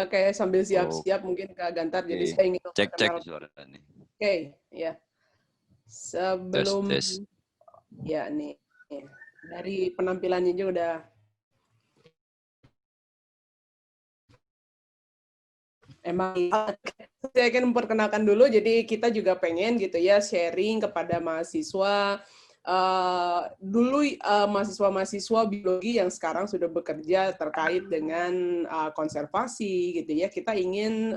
Oke, sambil siap-siap Oke. mungkin ke Gantar. Jadi saya ingin Cek memperkenalkan. suara nih. Oke, ya. Tes Sebelum tes. ya nih dari penampilannya juga udah emang saya akan memperkenalkan dulu. Jadi kita juga pengen gitu ya sharing kepada mahasiswa dulu mahasiswa-mahasiswa biologi yang sekarang sudah bekerja terkait dengan konservasi gitu ya. Kita ingin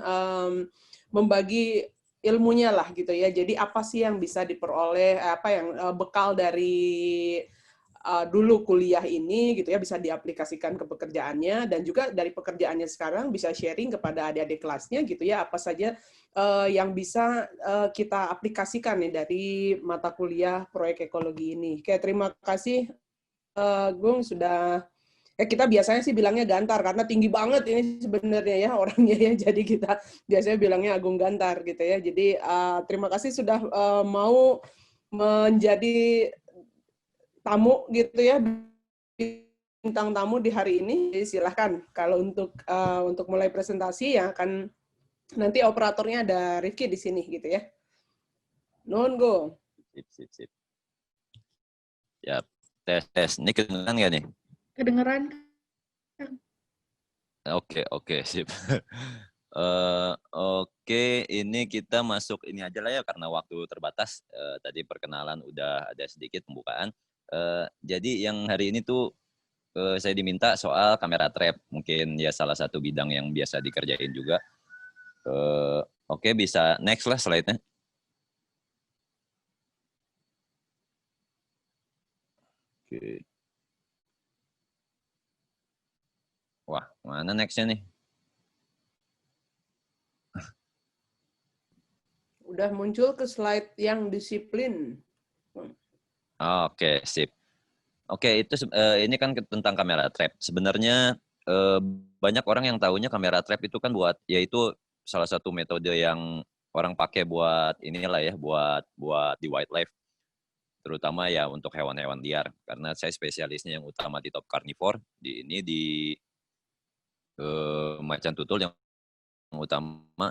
membagi ilmunya lah gitu ya. Jadi apa sih yang bisa diperoleh, apa yang bekal dari dulu kuliah ini gitu ya bisa diaplikasikan ke pekerjaannya, dan juga dari pekerjaannya sekarang bisa sharing kepada adik-adik kelasnya gitu ya, apa saja yang bisa kita aplikasikan nih dari mata kuliah proyek ekologi ini. Oke, terima kasih Gung sudah kita biasanya sih bilangnya Gantar karena tinggi banget ini sebenarnya ya orangnya ya, jadi kita biasanya bilangnya Agung Gantar gitu ya. Jadi terima kasih sudah mau menjadi tamu gitu ya, bintang tamu di hari ini. Jadi silahkan kalau untuk mulai presentasi yang akan nanti operatornya ada Rifki di sini gitu ya. Nuhun Go. Sip. Ya, tes. Ini kedengeran nggak nih? Kedengeran. Oke, sip. Oke, ini kita masuk ini aja lah ya karena waktu terbatas. Tadi perkenalan udah ada sedikit pembukaan. Jadi yang hari ini tuh saya diminta soal kamera trap. Mungkin ya salah satu bidang yang biasa dikerjain juga. Oke, bisa next lah slide-nya. Oke. Wah, mana next-nya nih? Udah muncul ke slide yang disiplin. Oke, sip. Oke, itu ini kan tentang kamera trap. Sebenarnya banyak orang yang tahunya kamera trap itu kan buat, yaitu salah satu metode yang orang pakai buat inilah ya, buat di wildlife, terutama ya untuk hewan-hewan liar. Karena saya spesialisnya yang utama di top carnivore, di macan tutul yang utama,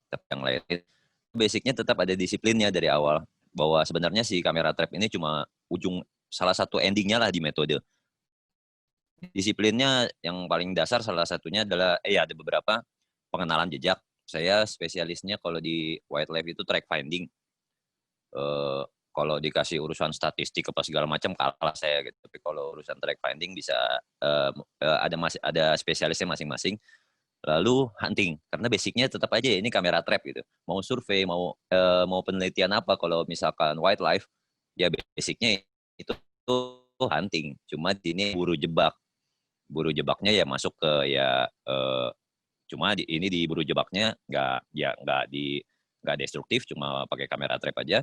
tapi yang lain basicnya tetap ada disiplinnya dari awal. Bahwa sebenarnya si kamera trap ini cuma salah satu endingnya lah di metode. Disiplinnya yang paling dasar salah satunya adalah ada beberapa pengenalan jejak. Saya spesialisnya kalau di wildlife itu track finding. Kalau dikasih urusan statistik apa segala macam kalah saya gitu. Tapi kalau urusan track finding bisa ada spesialisnya masing-masing. Lalu hunting, karena basicnya tetap aja ini kamera trap gitu. Mau survei, mau penelitian apa, kalau misalkan wildlife, ya basicnya itu tuh hunting. Cuma ini buru jebak. Buru jebaknya ya masuk ke cuma ini di buru jebaknya nggak destruktif, cuma pakai kamera trap aja.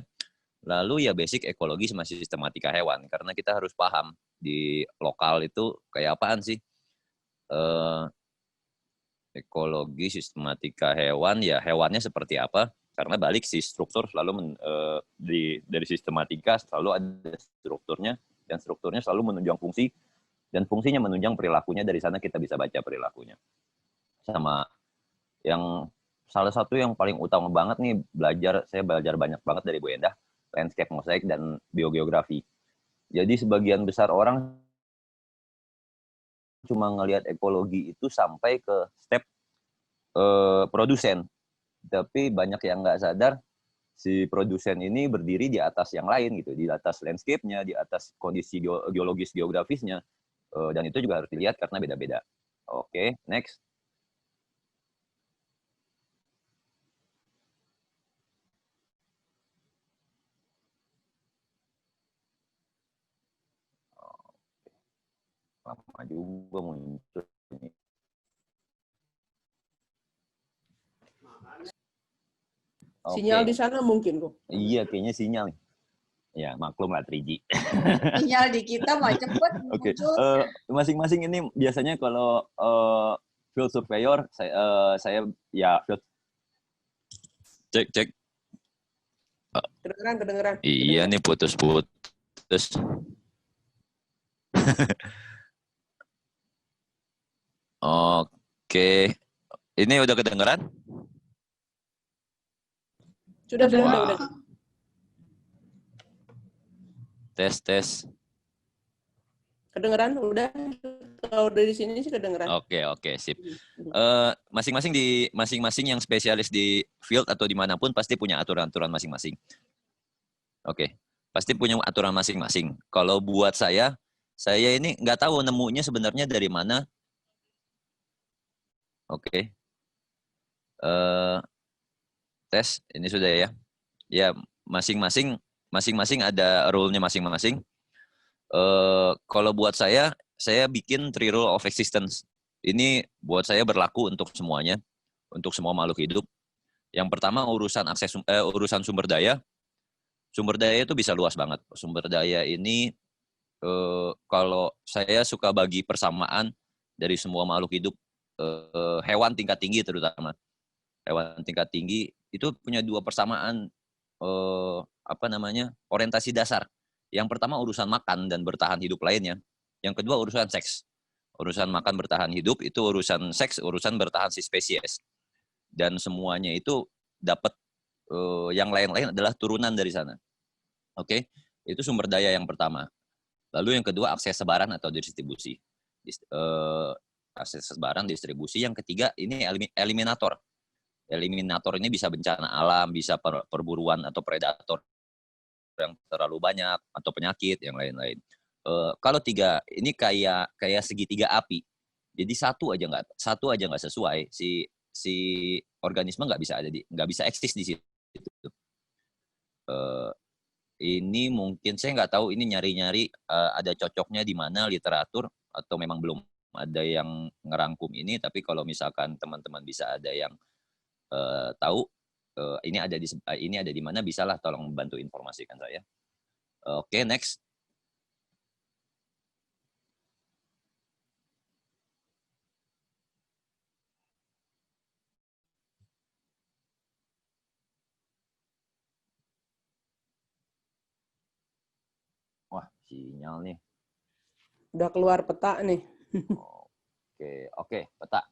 Lalu ya basic ekologi sama sistematika hewan, karena kita harus paham di lokal itu kayak apaan sih ekologi sistematika hewan, ya hewannya seperti apa, karena balik si struktur selalu dari sistematika selalu ada strukturnya, dan strukturnya selalu menunjang fungsi, dan fungsinya menunjang perilakunya. Dari sana kita bisa baca perilakunya. Sama yang salah satu yang paling utama banget nih, saya belajar banyak banget dari Bu Endah, landscape mosaik dan biogeografi. Jadi sebagian besar orang cuma ngelihat ekologi itu sampai ke step produsen, tapi banyak yang nggak sadar si produsen ini berdiri di atas yang lain gitu, di atas landscape-nya, di atas kondisi geologis geografisnya, dan itu juga harus dilihat karena beda-beda. Oke, next. Lama juga muncul ini. Sinyal di sana mungkin kok. Iya, kayaknya sinyal nih. Ya, maklum lah 3G. Sinyal di kita mah cepet muncul. Masing-masing ini biasanya kalau field surveyor, saya ya field cek. Kedengeran. Iya nih putus. Oke. Ini udah kedengeran? Sudah. Tes. Kedengeran? Udah. Kalau dari sini sih kedengeran. Oke, sip. Masing-masing yang spesialis di field atau dimanapun pasti punya aturan-aturan masing-masing. Oke, pasti punya aturan masing-masing. Kalau buat saya ini nggak tahu nemunya sebenarnya dari mana. Oke. Tes, ini sudah ya. Ya, masing-masing ada rule-nya masing-masing. Kalau buat saya bikin 3 rule of existence. Ini buat saya berlaku untuk semuanya, untuk semua makhluk hidup. Yang pertama urusan sumber daya. Sumber daya itu bisa luas banget. Sumber daya ini kalau saya suka bagi persamaan dari semua makhluk hidup, hewan tingkat tinggi terutama. Hewan tingkat tinggi itu punya 2 persamaan orientasi dasar. Yang pertama urusan makan dan bertahan hidup lainnya. Yang kedua urusan seks. Urusan makan bertahan hidup itu urusan seks, urusan bertahan si spesies. Dan semuanya itu dapat yang lain-lain adalah turunan dari sana. Oke, itu sumber daya yang pertama. Lalu yang kedua akses sebaran atau distribusi. Akses sebaran, distribusi. Yang ketiga ini eliminator. Eliminator ini bisa bencana alam, bisa perburuan atau predator yang terlalu banyak atau penyakit yang lain-lain. Kalau 3 ini kayak segitiga api. Jadi satu aja nggak sesuai, si organisme nggak bisa eksis di situ. Ini mungkin saya nggak tahu ini nyari-nyari ada cocoknya di mana literatur atau memang belum ada yang ngerangkum ini. Tapi kalau misalkan teman-teman bisa ada yang tahu ini ada di mana, bisalah tolong bantu informasikan saya. Oke, next. Wah, sinyal nih. Udah keluar peta nih. Oke, peta.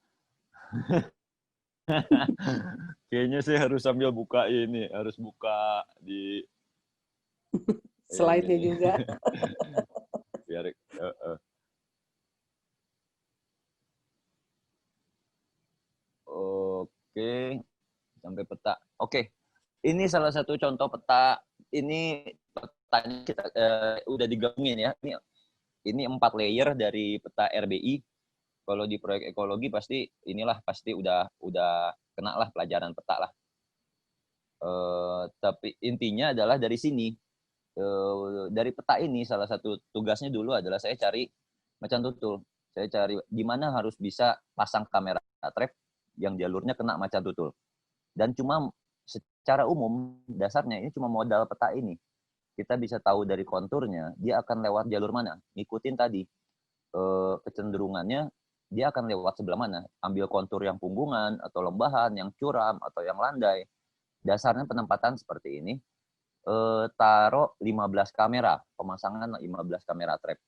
Kayaknya saya harus sambil buka ini, harus buka di slide-nya juga. Biar Oke, sampai peta. Oke. Ini salah satu contoh peta. Ini petanya kita udah digabungin ya. Ini 4 layer dari peta RBI. Kalau di proyek ekologi pasti udah kena lah pelajaran peta lah. Tapi intinya adalah dari sini, dari peta ini salah satu tugasnya dulu adalah saya cari macan tutul. Saya cari di mana harus bisa pasang kamera trap yang jalurnya kena macan tutul. Dan cuma secara umum dasarnya ini cuma modal peta ini. Kita bisa tahu dari konturnya dia akan lewat jalur mana. Ngikutin tadi kecenderungannya dia akan lewat sebelah mana. Ambil kontur yang punggungan atau lembahan, yang curam atau yang landai. Dasarnya penempatan seperti ini. Taruh 15 kamera, pemasangan 15 kamera trap.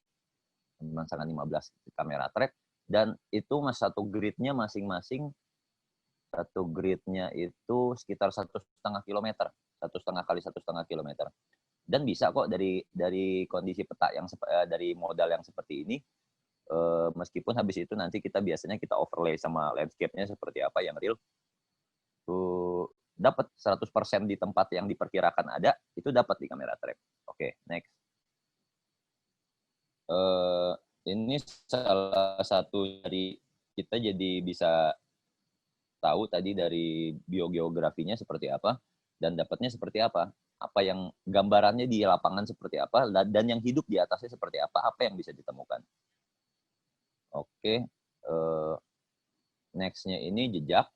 Pemasangan 15 kamera trap. Dan itu satu gridnya masing-masing, satu gridnya itu sekitar 1,5 kilometer. 1,5 kali 1,5 kilometer. Dan bisa kok dari kondisi peta yang dari modal yang seperti ini, meskipun habis itu nanti biasanya kita overlay sama landscape-nya seperti apa yang real, dapat 100% di tempat yang diperkirakan ada, itu dapat di kamera trap. Oke, next. Ini salah satu dari kita jadi bisa tahu tadi dari biogeografinya seperti apa dan dapatnya seperti apa yang gambarannya di lapangan seperti apa, dan yang hidup di atasnya seperti apa yang bisa ditemukan. Oke, next-nya ini jejak.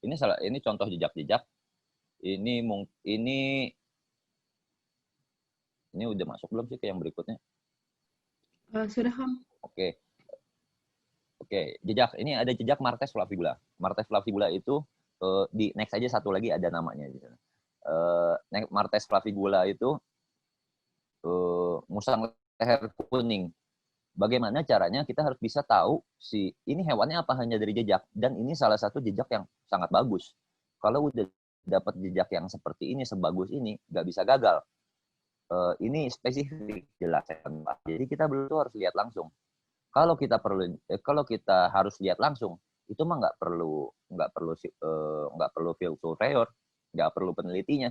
Ini contoh jejak-jejak. Ini udah masuk belum sih ke yang berikutnya? Sudah, Kang. Oke, jejak. Ini ada jejak Martes flavigula. Martes flavigula itu di next aja satu lagi ada namanya di sana. Martes flavigula itu musang leher kuning. bagaimana caranya kita harus bisa tahu si ini hewannya apa hanya dari jejak, dan ini salah satu jejak yang sangat bagus. Kalau udah dapat jejak yang seperti ini, sebagus ini, nggak bisa gagal. Ini spesifik jelas. Jadi kita harus lihat langsung. Kalau kita harus lihat langsung, itu mah nggak perlu field surveyor, nggak perlu penelitinya.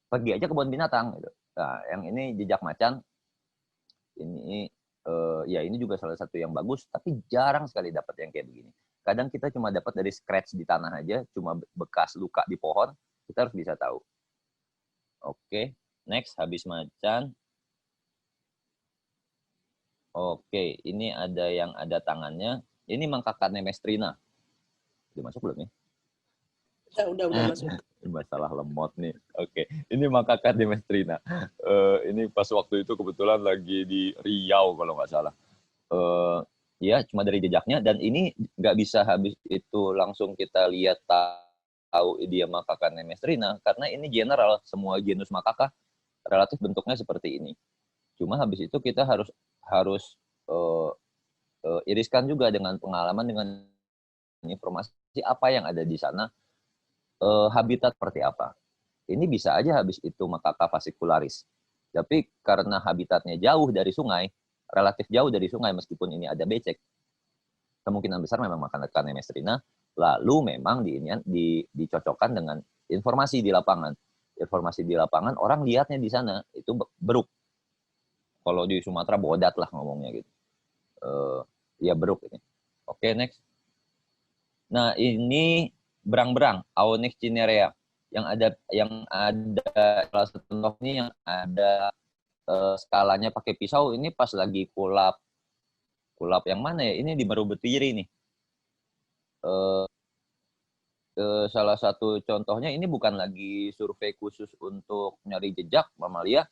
Pergi aja kebun binatang. Gitu. Nah, yang ini jejak macan, ini ya ini juga salah satu yang bagus, tapi jarang sekali dapat yang kayak begini. Kadang kita cuma dapat dari scratch di tanah aja, cuma bekas luka di pohon, kita harus bisa tahu. Oke, next, habis macan. Oke, ini ada yang ada tangannya. Ini Macaca nemestrina. Udah masuk belum ya? Udah masuk. Masalah lemot nih. Oke, ini Macaca nemestrina. Ini pas waktu itu kebetulan lagi di Riau kalau nggak salah. Ya, cuma dari jejaknya. Dan ini nggak bisa habis itu langsung kita lihat tahu dia Macaca nemestrina. Karena ini general, semua genus macaca relatif bentuknya seperti ini. Cuma habis itu kita harus iriskan juga dengan pengalaman, dengan informasi apa yang ada di sana, habitat seperti apa. Ini bisa aja habis itu Macaca fascicularis. Tapi karena habitatnya jauh dari sungai, relatif jauh dari sungai meskipun ini ada becek, kemungkinan besar memang Macaca nemestrina. Lalu memang dicocokkan dengan informasi di lapangan. Informasi di lapangan, orang lihatnya di sana itu beruk. Kalau di Sumatera bodat lah ngomongnya gitu. Ya beruk ini. Oke, next. Nah, ini berang-berang, Aonyx cinerea. Yang ada salah satu contoh ini yang ada skalanya pakai pisau, ini pas lagi kulap yang mana ya? Ini di Marubetiri nih. Salah satu contohnya ini bukan lagi survei khusus untuk nyari jejak mamalia,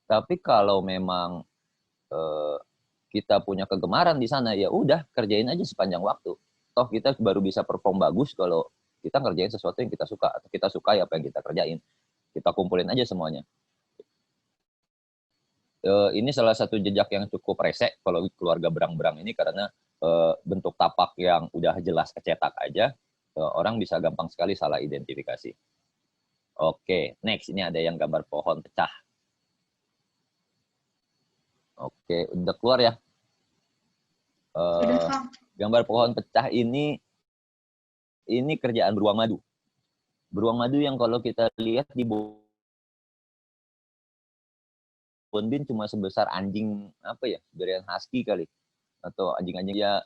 tapi kalau memang kita punya kegemaran di sana, ya udah kerjain aja sepanjang waktu. Toh kita baru bisa perform bagus kalau kita ngerjain sesuatu yang kita suka, atau kita suka apa yang kita kerjain. Kita kumpulin aja semuanya. Ini salah satu jejak yang cukup resek kalau keluarga berang-berang ini, karena bentuk tapak yang udah jelas kecetak aja, orang bisa gampang sekali salah identifikasi. Oke, next, ini ada yang gambar pohon pecah. Oke, udah keluar ya. Gambar pohon pecah ini kerjaan beruang madu. Beruang madu yang kalau kita lihat di Bonbin cuma sebesar anjing apa ya, Siberian Husky kali, atau anjing-anjing ya.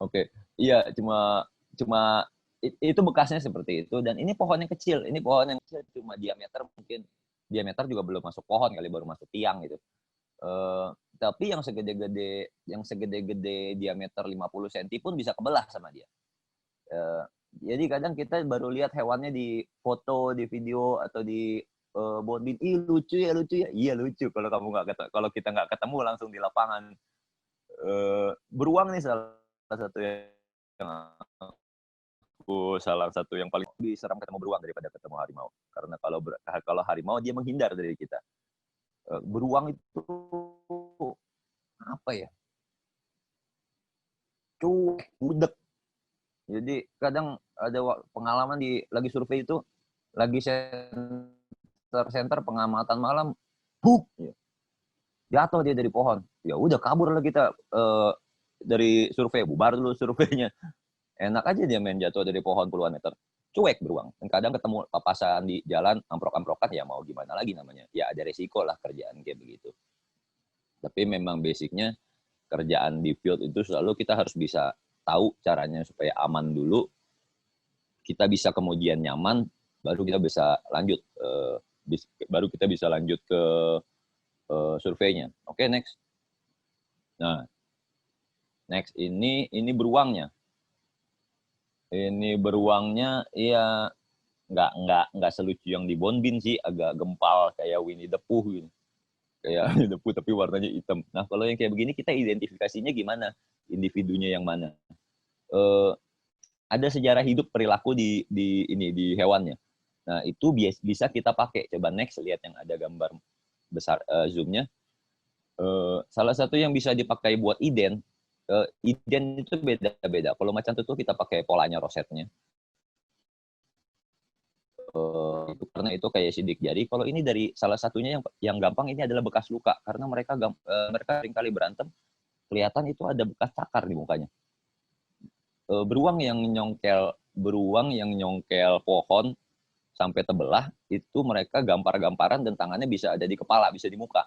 Oke, iya cuma itu bekasnya seperti itu. Dan ini pohon yang kecil, cuma diameter juga belum masuk pohon kali, baru masuk tiang gitu. Tapi yang segede-gede diameter 50 cm pun bisa kebelah sama dia. Jadi kadang kita baru lihat hewannya di foto, di video, atau di Bonbin, lucu ya. Iya lucu kalau kita nggak ketemu langsung di lapangan. Beruang nih salah satu yang paling diseram ketemu beruang daripada ketemu harimau. Karena kalau harimau dia menghindar dari kita. Beruang itu apa ya? Cuek, budek. Jadi kadang ada pengalaman lagi survei itu, lagi center pengamatan malam, buk, jatuh dia dari pohon. Ya udah kabur lah kita dari survei, bubar dulu surveinya. Enak aja dia main jatuh dari pohon puluhan meter. Cuek beruang. Dan kadang ketemu papasan di jalan, amprok-amprokan, ya mau gimana lagi namanya. Ya ada resiko lah kerjaan kayak begitu. Tapi memang basicnya kerjaan di field itu selalu kita harus bisa tahu caranya supaya aman dulu. Kita bisa kemudian nyaman, baru kita bisa lanjut. Ke surveinya. Oke, next. Nah, next ini beruangnya. Ini beruangnya ya nggak selucu yang di Bonbin sih, agak gempal kayak Winnie the Pooh gitu. Kayak Winnie the Pooh tapi warnanya hitam. Nah, kalau yang kayak begini kita identifikasinya gimana? Individunya yang mana? Ada sejarah hidup perilaku di hewannya. Nah, itu bisa kita pakai. Coba next, lihat yang ada gambar besar zoomnya. Salah satu yang bisa dipakai buat ident itu beda-beda. Kalau macan tutul kita pakai polanya rosetnya. Itu karena itu kayak sidik jari. Kalau ini dari salah satunya yang gampang ini adalah bekas luka karena mereka seringkali berantem, kelihatan itu ada bekas cakar di mukanya. Beruang yang nyongkel pohon sampai tebelah itu mereka gampar-gamparan dan tangannya bisa ada di kepala, bisa di muka.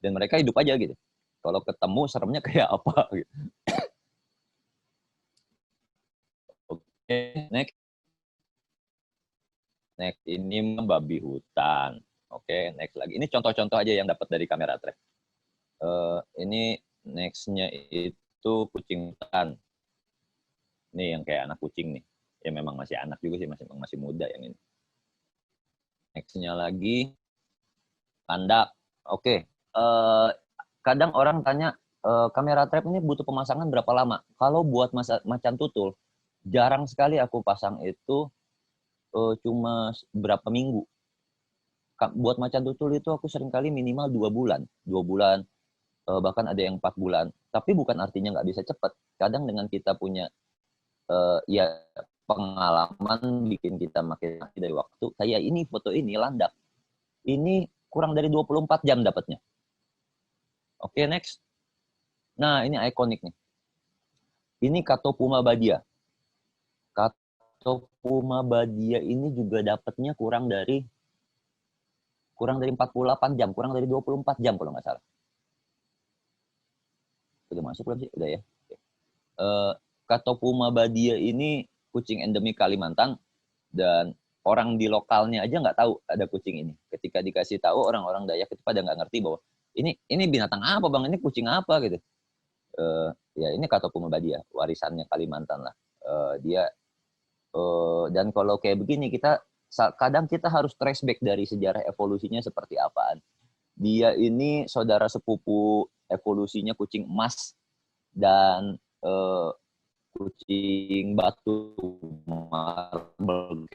Dan mereka hidup aja gitu. Kalau ketemu seremnya kayak apa gitu. Oke, next. Next ini babi hutan. Oke, next lagi. Ini contoh-contoh aja yang dapat dari kamera trap. Ini next-nya itu kucing hutan. Ini yang kayak anak kucing nih. Ya memang masih anak juga sih, masih muda yang ini. Next-nya lagi landak. Oke. Kadang orang tanya, kamera trap ini butuh pemasangan berapa lama? Kalau buat macan tutul, jarang sekali aku pasang itu cuma berapa minggu. Buat macan tutul itu aku seringkali minimal 2 bulan. 2 bulan, bahkan ada yang 4 bulan. Tapi bukan artinya nggak bisa cepat. Kadang dengan kita punya ya pengalaman bikin kita makin dari waktu. Kayak ini, foto ini, landak. Ini kurang dari 24 jam dapatnya. Oke, next. Nah, ini ikonik nih. Ini Catopuma badia. Catopuma badia ini juga dapatnya kurang dari 48 jam, kurang dari 24 jam kalau nggak salah. Udah masuk belum sih? Udah ya. Catopuma badia ini kucing endemik Kalimantan dan orang di lokalnya aja nggak tahu ada kucing ini. Ketika dikasih tahu orang-orang Dayak itu pada nggak ngerti bahwa ini binatang apa bang, ini kucing apa gitu. Ya ini Catopuma badia, warisannya Kalimantan lah. Dan kalau kayak begini kadang kita harus trace back dari sejarah evolusinya seperti apaan. Dia ini saudara sepupu evolusinya kucing emas dan kucing batu marble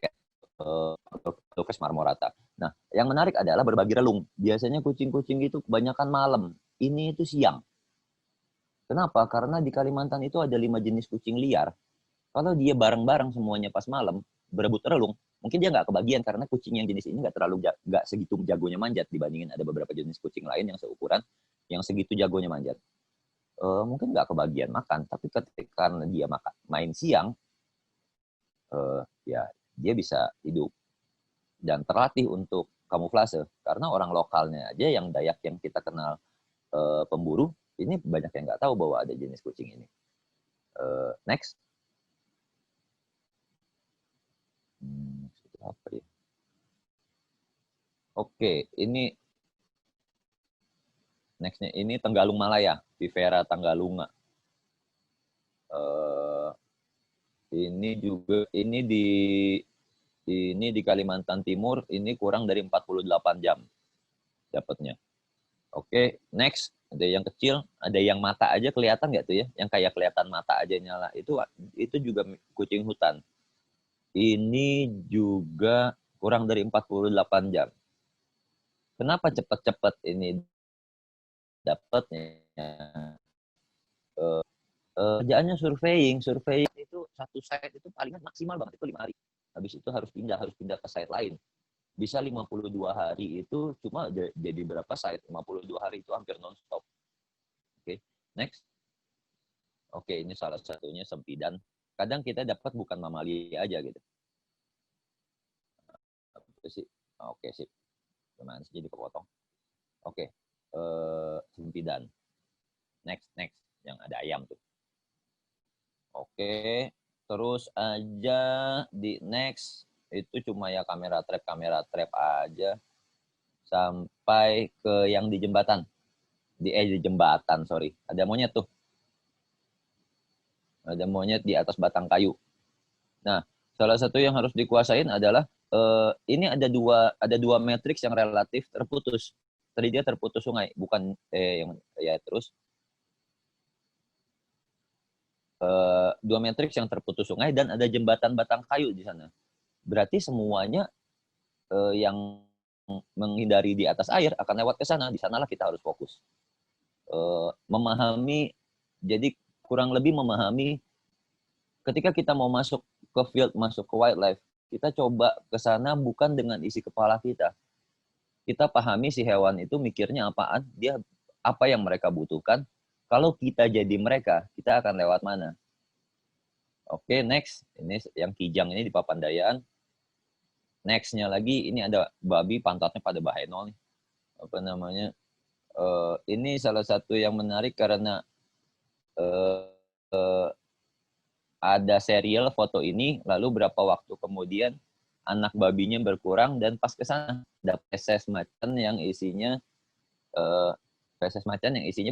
Lopez marmorata. Nah, yang menarik adalah berbagi relung. Biasanya kucing-kucing itu kebanyakan malam. Ini itu siang. Kenapa? Karena di Kalimantan itu ada 5 jenis kucing liar. Kalau dia bareng-bareng semuanya pas malam, berebut relung, mungkin dia nggak kebagian karena kucing yang jenis ini nggak segitu jagonya manjat dibandingin ada beberapa jenis kucing lain yang seukuran, yang segitu jagonya manjat. Mungkin nggak kebagian makan, tapi ketika dia main siang, ya dia bisa hidup dan terlatih untuk kamuflase karena orang lokalnya aja yang Dayak yang kita kenal pemburu ini banyak yang nggak tahu bahwa ada jenis kucing ini. Next. Apa ya? Oke, ini nextnya ini Tenggalung Malaya, Vivera tanggalunga. Ini juga ini di Kalimantan Timur ini kurang dari 48 jam dapatnya. Oke, next ada yang kecil, ada yang mata aja kelihatan nggak tuh ya? Yang kayak kelihatan mata aja nyala itu juga kucing hutan. Ini juga kurang dari 48 jam. Kenapa cepat-cepat ini dapatnya? Kerjaannya surveying itu satu site itu palingan maksimal banget itu 5 hari. Habis itu harus pindah ke site lain. Bisa 52 hari itu cuma jadi berapa site? 52 hari itu hampir non-stop. Oke, next. Oke, ini salah satunya sempidan. Kadang kita dapat bukan mamalia aja gitu. Oke, sip. Gimana sih jadi kepotong? Oke, sempidan. Next. Yang ada ayam tuh. Oke, terus aja di next itu cuma ya kamera trap aja sampai ke yang di jembatan. Di jembatan, sorry. Ada monyet tuh. Ada monyet di atas batang kayu. Nah, salah satu yang harus dikuasain adalah ini ada dua matriks yang relatif terputus. Tadi dia terputus sungai, bukan yang ya terus dua matriks yang terputus sungai dan ada jembatan batang kayu di sana. Berarti semuanya yang menghindari di atas air akan lewat ke sana. Di sanalah kita harus fokus. memahami, jadi kurang lebih memahami ketika kita mau masuk ke field, masuk ke wildlife, kita coba ke sana bukan dengan isi kepala kita. Kita pahami si hewan itu mikirnya apaan, dia apa yang mereka butuhkan. Kalau kita jadi mereka, kita akan lewat mana? Oke, next. Ini yang kijang ini di Papandayan. Next-nya lagi, ini ada babi pantatnya pada bahenol nih. Apa namanya? Ini salah satu yang menarik karena ada serial foto ini, lalu berapa waktu kemudian anak babinya berkurang dan pas ke sana ada feses macan yang isinya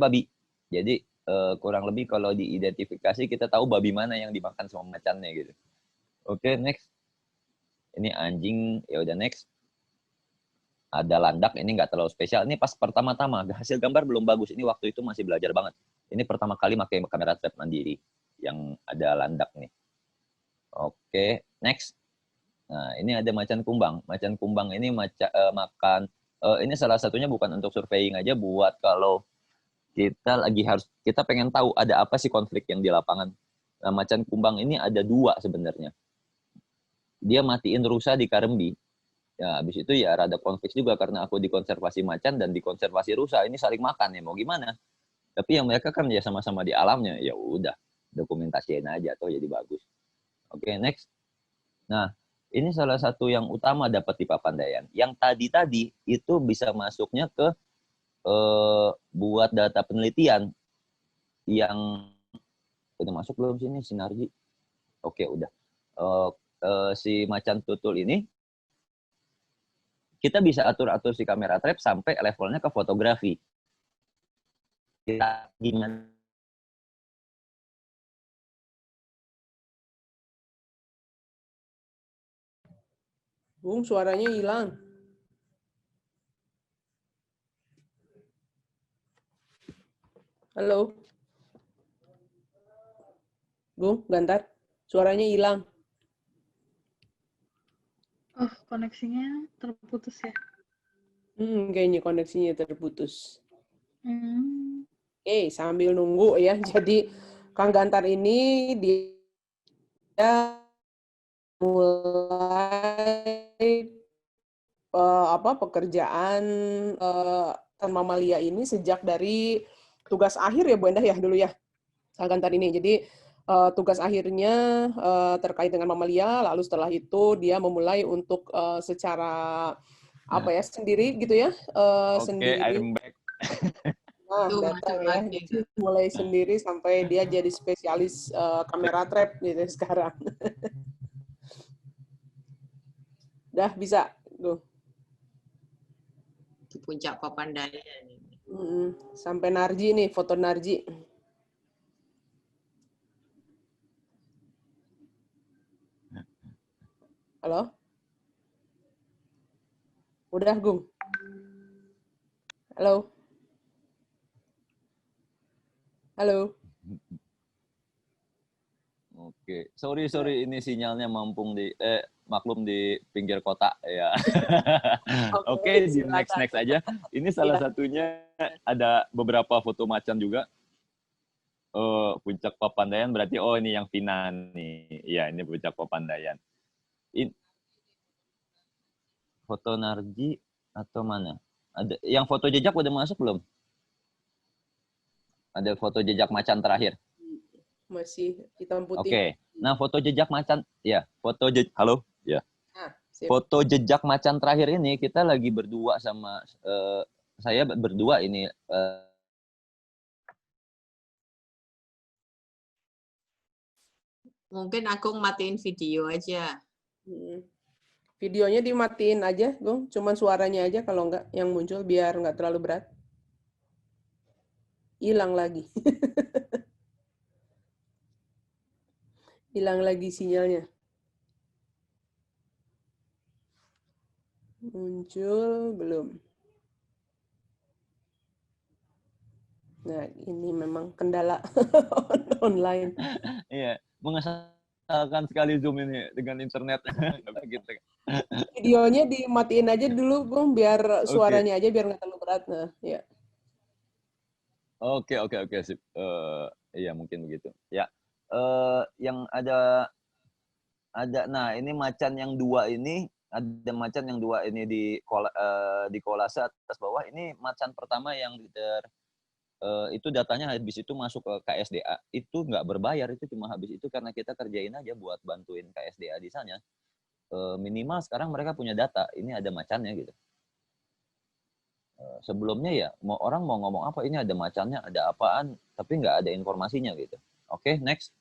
babi. Jadi kurang lebih kalau diidentifikasi kita tahu babi mana yang dimakan sama macannya gitu. Oke, next. Ini anjing, ya udah next. Ada landak, ini nggak terlalu spesial. Ini pas pertama-tama, hasil gambar belum bagus. Ini waktu itu masih belajar banget. Ini pertama kali pakai kamera trap mandiri yang ada landak nih. Oke, next. Nah, ini ada macan kumbang. Macan kumbang ini makan. Ini salah satunya bukan untuk surveying aja, buat kalau kita pengen tahu ada apa sih konflik yang di lapangan. Nah, macan kumbang ini ada 2 sebenarnya. Dia matiin rusa di Karembi. Ya, habis itu ya rada konflik juga karena aku di konservasi macan dan di konservasi rusa ini saling makan ya mau gimana. Tapi yang mereka kan ya sama-sama di alamnya, ya udah dokumentasiin aja tuh jadi bagus. Oke, next. Nah, ini salah satu yang utama dapat di Papandayan. Yang tadi itu bisa masuknya ke buat data penelitian yang udah masuk belum sini sinergi. Oke, udah. Si macan tutul ini kita bisa atur-atur si kamera trap sampai levelnya ke fotografi. Kita gimana? Bung, suaranya hilang. Halo. Bung, Gantar. Suaranya hilang. Oh, koneksinya terputus ya? Kayaknya koneksinya terputus. Hmm. Oke, sambil nunggu ya. Jadi Kang Gantar ini dia mulai pekerjaan mamalia ini sejak dari tugas akhir ya Bu Endah ya dulu ya Kang Gantar ini. Jadi tugas akhirnya terkait dengan mamalia, lalu setelah itu dia memulai untuk secara sendiri gitu ya, sendiri. I'm back. Nah, datang ya, jadi mulai sendiri sampai dia jadi spesialis kamera trap gitu sekarang. Dah bisa, tuh. Di puncak Papandayan. Sampai Narji nih, foto Narji. Halo? Udah, Gung? Halo? Halo? Oke, sorry ini sinyalnya maklum di pinggir kota ya. Oke, di next aja. Ini salah satunya ada beberapa foto macan juga. Puncak Papandayan berarti ini yang Vina nih. Iya, ini puncak Papandayan. Foto Narji atau mana? Ada yang foto jejak udah masuk belum? Ada foto jejak macan terakhir. Masih hitam putih. Oke. Nah, foto jejak macan ya, halo? Ya. Foto jejak macan terakhir ini kita lagi berdua sama saya berdua ini Mungkin aku matiin video aja. Videonya dimatiin aja, Gung. Cuman suaranya aja kalau enggak yang muncul biar enggak terlalu berat. Hilang lagi. Hilang lagi sinyalnya. Muncul belum? Nah, ini memang kendala online. Iya, mengesalkan sekali Zoom ini dengan internet. Gitu. Videonya dimatiin aja dulu, Gung, biar suaranya aja biar nggak terlalu berat. Nah, ya. Oke, sip. Iya mungkin begitu. Ya, yang ada, nah ini macan yang dua ini, ada macan yang dua ini di kolase atas bawah. Ini macan pertama yang itu datanya habis itu masuk ke KSDA. Itu nggak berbayar, itu cuma habis itu karena kita kerjain aja buat bantuin KSDA di sana. Minimal sekarang mereka punya data, ini ada macannya gitu. Sebelumnya ya orang mau ngomong apa, ini ada macannya, ada apaan, tapi nggak ada informasinya gitu. Oke, next.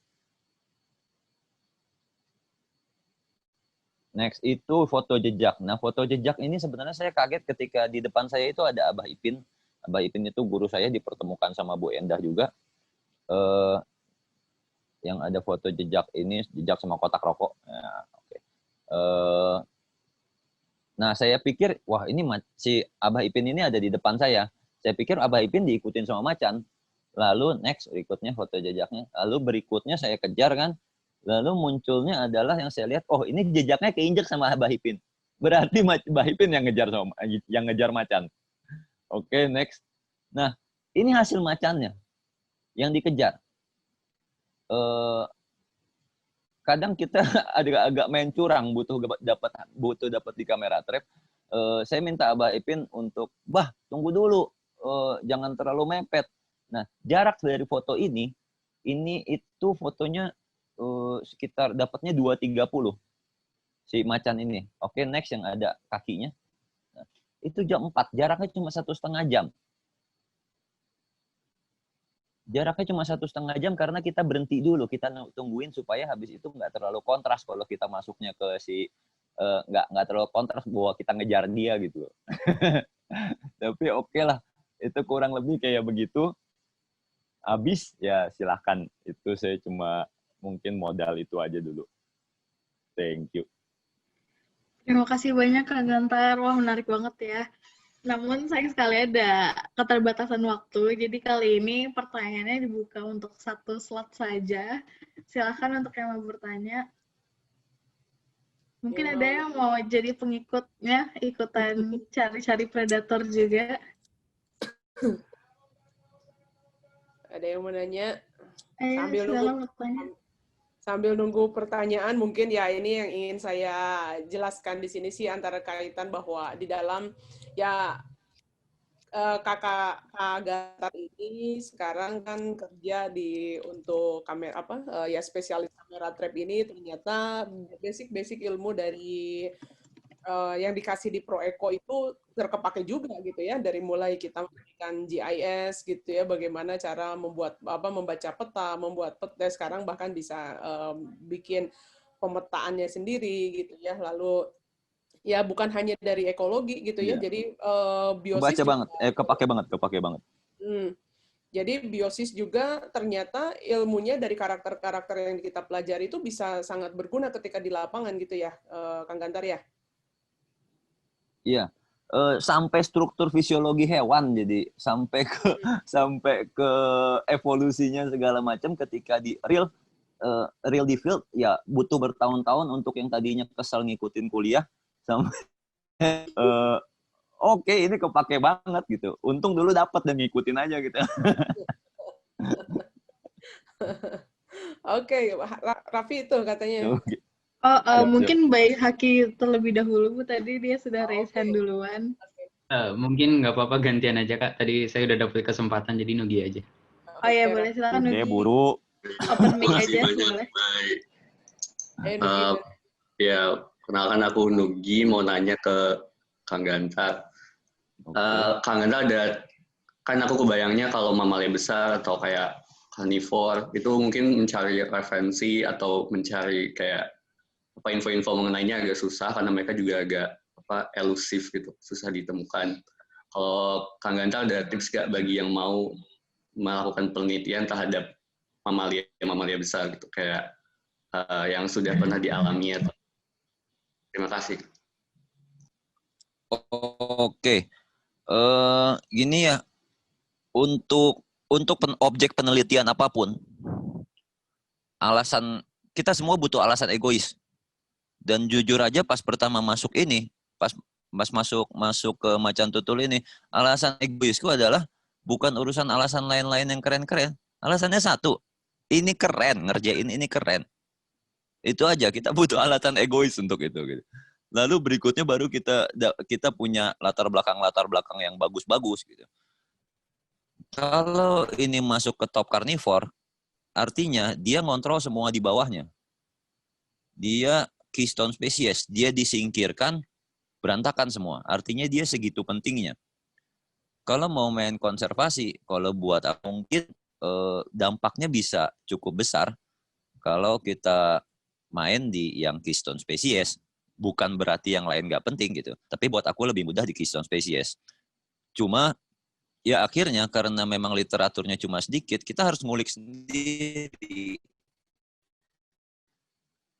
Next itu foto jejak. Nah, foto jejak ini sebenarnya saya kaget ketika di depan saya itu ada Abah Ipin. Abah Ipin itu guru saya, dipertemukan sama Bu Endah juga. Yang ada foto jejak ini, jejak sama kotak rokok. Nah, oke. Nah, saya pikir, wah ini si Abah Ipin ini ada di depan saya. Saya pikir Abah Ipin diikutin sama macan. Lalu next, berikutnya foto jejaknya. Lalu berikutnya saya kejar kan. Lalu munculnya adalah yang saya lihat, oh ini jejaknya keinjek sama Abah Ipin. Berarti Abah Ipin yang ngejar macan. Oke, next. Nah, ini hasil macannya yang dikejar. Kadang kita agak main curang, butuh dapat di kamera trap. Saya minta Abah Ipin untuk, bah tunggu dulu, jangan terlalu mepet. Nah, jarak dari foto ini itu fotonya sekitar dapatnya 2.30 si macan ini. Oke, next yang ada kakinya. Nah, itu jam 4, jaraknya cuma 1,5 jam. Jaraknya cuma 1,5 jam karena kita berhenti dulu, kita tungguin supaya habis itu nggak terlalu kontras kalau kita masuknya ke nggak terlalu kontras bahwa kita ngejar dia gitu. Tapi oke lah, itu kurang lebih kayak begitu. Habis ya silahkan, itu saya cuma mungkin modal itu aja dulu. Thank you. Terima kasih banyak Kak Gantar. Wah, menarik banget ya. Namun sayang sekali ada keterbatasan waktu, jadi kali ini pertanyaannya dibuka untuk 1 slot saja. Silakan untuk yang mau bertanya. Mungkin ada yang mau jadi pengikutnya, ikutan cari-cari predator juga. Ada yang mau nanya? Ayo, Sambil nunggu pertanyaan, mungkin ya ini yang ingin saya jelaskan di sini sih, antara kaitan bahwa di dalam ya kakak Gantar ini sekarang kan kerja untuk kamera ya spesialis kamera trap ini, ternyata basic ilmu dari yang dikasih di ProEco itu terkepake juga gitu ya, dari mulai kita memberikan GIS gitu ya, bagaimana cara membaca peta, membuat peta, sekarang bahkan bisa bikin pemetaannya sendiri gitu ya. Lalu ya bukan hanya dari ekologi gitu ya, jadi biosis Baca juga, kepake banget. Jadi biosis juga ternyata ilmunya dari karakter-karakter yang kita pelajari itu bisa sangat berguna ketika di lapangan gitu ya, Kang Gantar ya. Iya, sampai struktur fisiologi hewan, jadi sampai ke evolusinya segala macam ketika di real di field ya butuh bertahun-tahun untuk yang tadinya kesel ngikutin kuliah sampai oke, ini kepake banget gitu. Untung dulu dapat dan ngikutin aja gitu. Oke, Raffi itu katanya. Mungkin baik Haki terlebih dahulu, Bu. Tadi dia sudah raise hand duluan. Mungkin nggak apa-apa gantian aja, Kak. Tadi saya udah dapet kesempatan, jadi Nugi aja. Oh ya, boleh. Silakan Nugi. Buru. Open mic aja, boleh. Ya, kenalkan aku Nugi, mau nanya ke Kang Gantar. Kang Gantar kan aku kebayangnya kalau mamalia besar atau kayak carnivore, itu mungkin mencari referensi atau mencari kayak info-info mengenainya agak susah karena mereka juga agak elusif gitu, susah ditemukan. Kalau Kang Gantar ada tips nggak bagi yang mau melakukan penelitian terhadap mamalia besar gitu, kayak yang sudah pernah dialami atau... Terima kasih. Oke. Gini ya, untuk objek penelitian apapun, kita semua butuh alasan egois. Dan jujur aja pas pertama masuk ini, pas masuk ke macan tutul ini, alasan egoisku adalah Bukan urusan alasan lain-lain yang keren-keren. Alasannya satu, ini keren, ngerjain ini keren. Itu aja, kita butuh alasan egois untuk itu. Gitu. Lalu berikutnya baru kita punya latar belakang yang bagus-bagus. Gitu. Kalau ini masuk ke top carnivore, artinya dia ngontrol semua di bawahnya. Dia keystone species, dia disingkirkan, berantakan semua. Artinya dia segitu pentingnya. Kalau mau main konservasi, kalau buat aku mungkin dampaknya bisa cukup besar kalau kita main di yang keystone species. Bukan berarti yang lain nggak penting gitu. Tapi buat aku lebih mudah di keystone species. Cuma ya akhirnya karena memang literaturnya cuma sedikit, kita harus ngulik sendiri.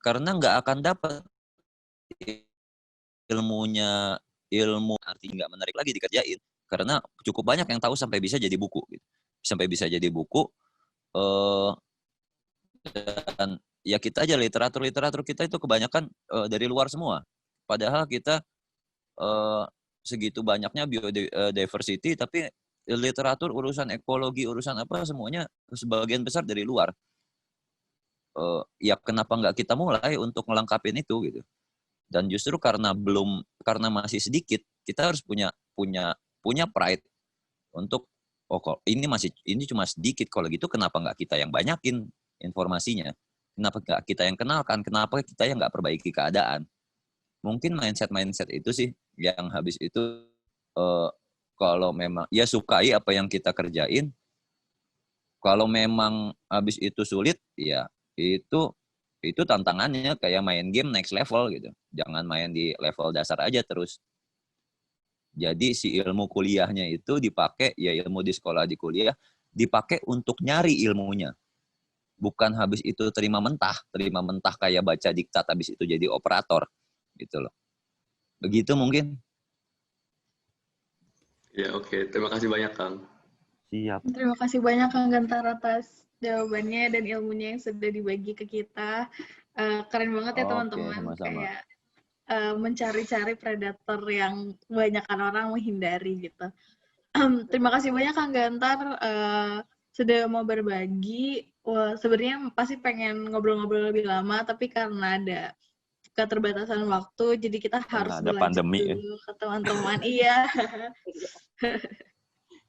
Karena nggak akan dapat ilmu artinya nggak menarik lagi dikerjain. Karena cukup banyak yang tahu sampai bisa jadi buku. Gitu. Sampai bisa jadi buku. Dan ya kita aja literatur kita itu kebanyakan dari luar semua. Padahal kita segitu banyaknya biodiversity, tapi literatur urusan ekologi, urusan apa semuanya sebagian besar dari luar. Ya kenapa nggak kita mulai untuk melengkapin itu gitu. Dan justru karena masih sedikit, kita harus punya pride untuk ini cuma sedikit, kalau gitu kenapa nggak kita yang banyakin informasinya, kenapa nggak kita yang kenalkan, kenapa kita yang nggak perbaiki keadaan. Mungkin mindset itu sih yang habis itu kalau memang ya sukai apa yang kita kerjain, kalau memang habis itu sulit ya itu tantangannya kayak main game next level gitu. Jangan main di level dasar aja terus. Jadi si ilmu kuliahnya itu dipakai, ya ilmu di sekolah di kuliah, dipakai untuk nyari ilmunya. Bukan habis itu terima mentah kayak baca diktat habis itu jadi operator. Gitu loh. Begitu mungkin. Ya oke. Terima kasih banyak Kang. Siap. Terima kasih banyak Kang Gantar atas jawabannya dan ilmunya yang sudah dibagi ke kita. Keren banget ya teman-teman. Sama-sama. Kayak mencari-cari predator yang kebanyakan orang menghindari gitu. Terima kasih banyak Kang Gantar sudah mau berbagi. Sebenarnya pasti pengen ngobrol-ngobrol lebih lama, tapi karena ada keterbatasan waktu, jadi kita harus ada pandemi dulu ke teman-teman. Iya.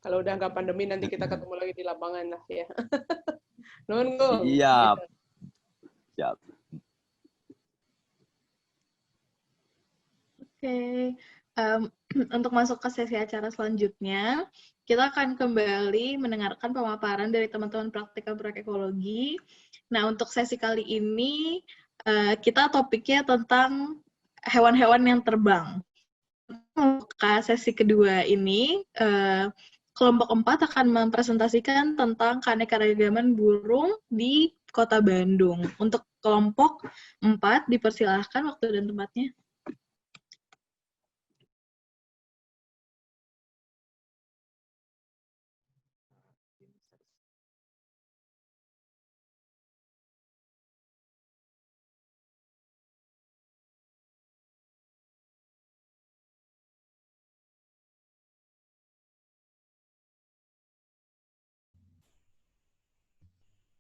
Kalau udah nggak pandemi, nanti kita ketemu lagi di lapangan lah ya. Nunggu. Siap. Siap. Oke. Untuk masuk ke sesi acara selanjutnya, kita akan kembali mendengarkan pemaparan dari teman-teman praktika proyek ekologi. Nah, untuk sesi kali ini, kita topiknya tentang hewan-hewan yang terbang. Ke sesi kedua ini, kelompok 4 akan mempresentasikan tentang keanekaragaman burung di Kota Bandung. Untuk kelompok 4, dipersilahkan waktu dan tempatnya.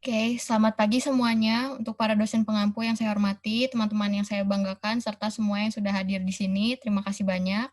Oke, selamat pagi semuanya. Untuk para dosen pengampu yang saya hormati, teman-teman yang saya banggakan, serta semua yang sudah hadir di sini, terima kasih banyak.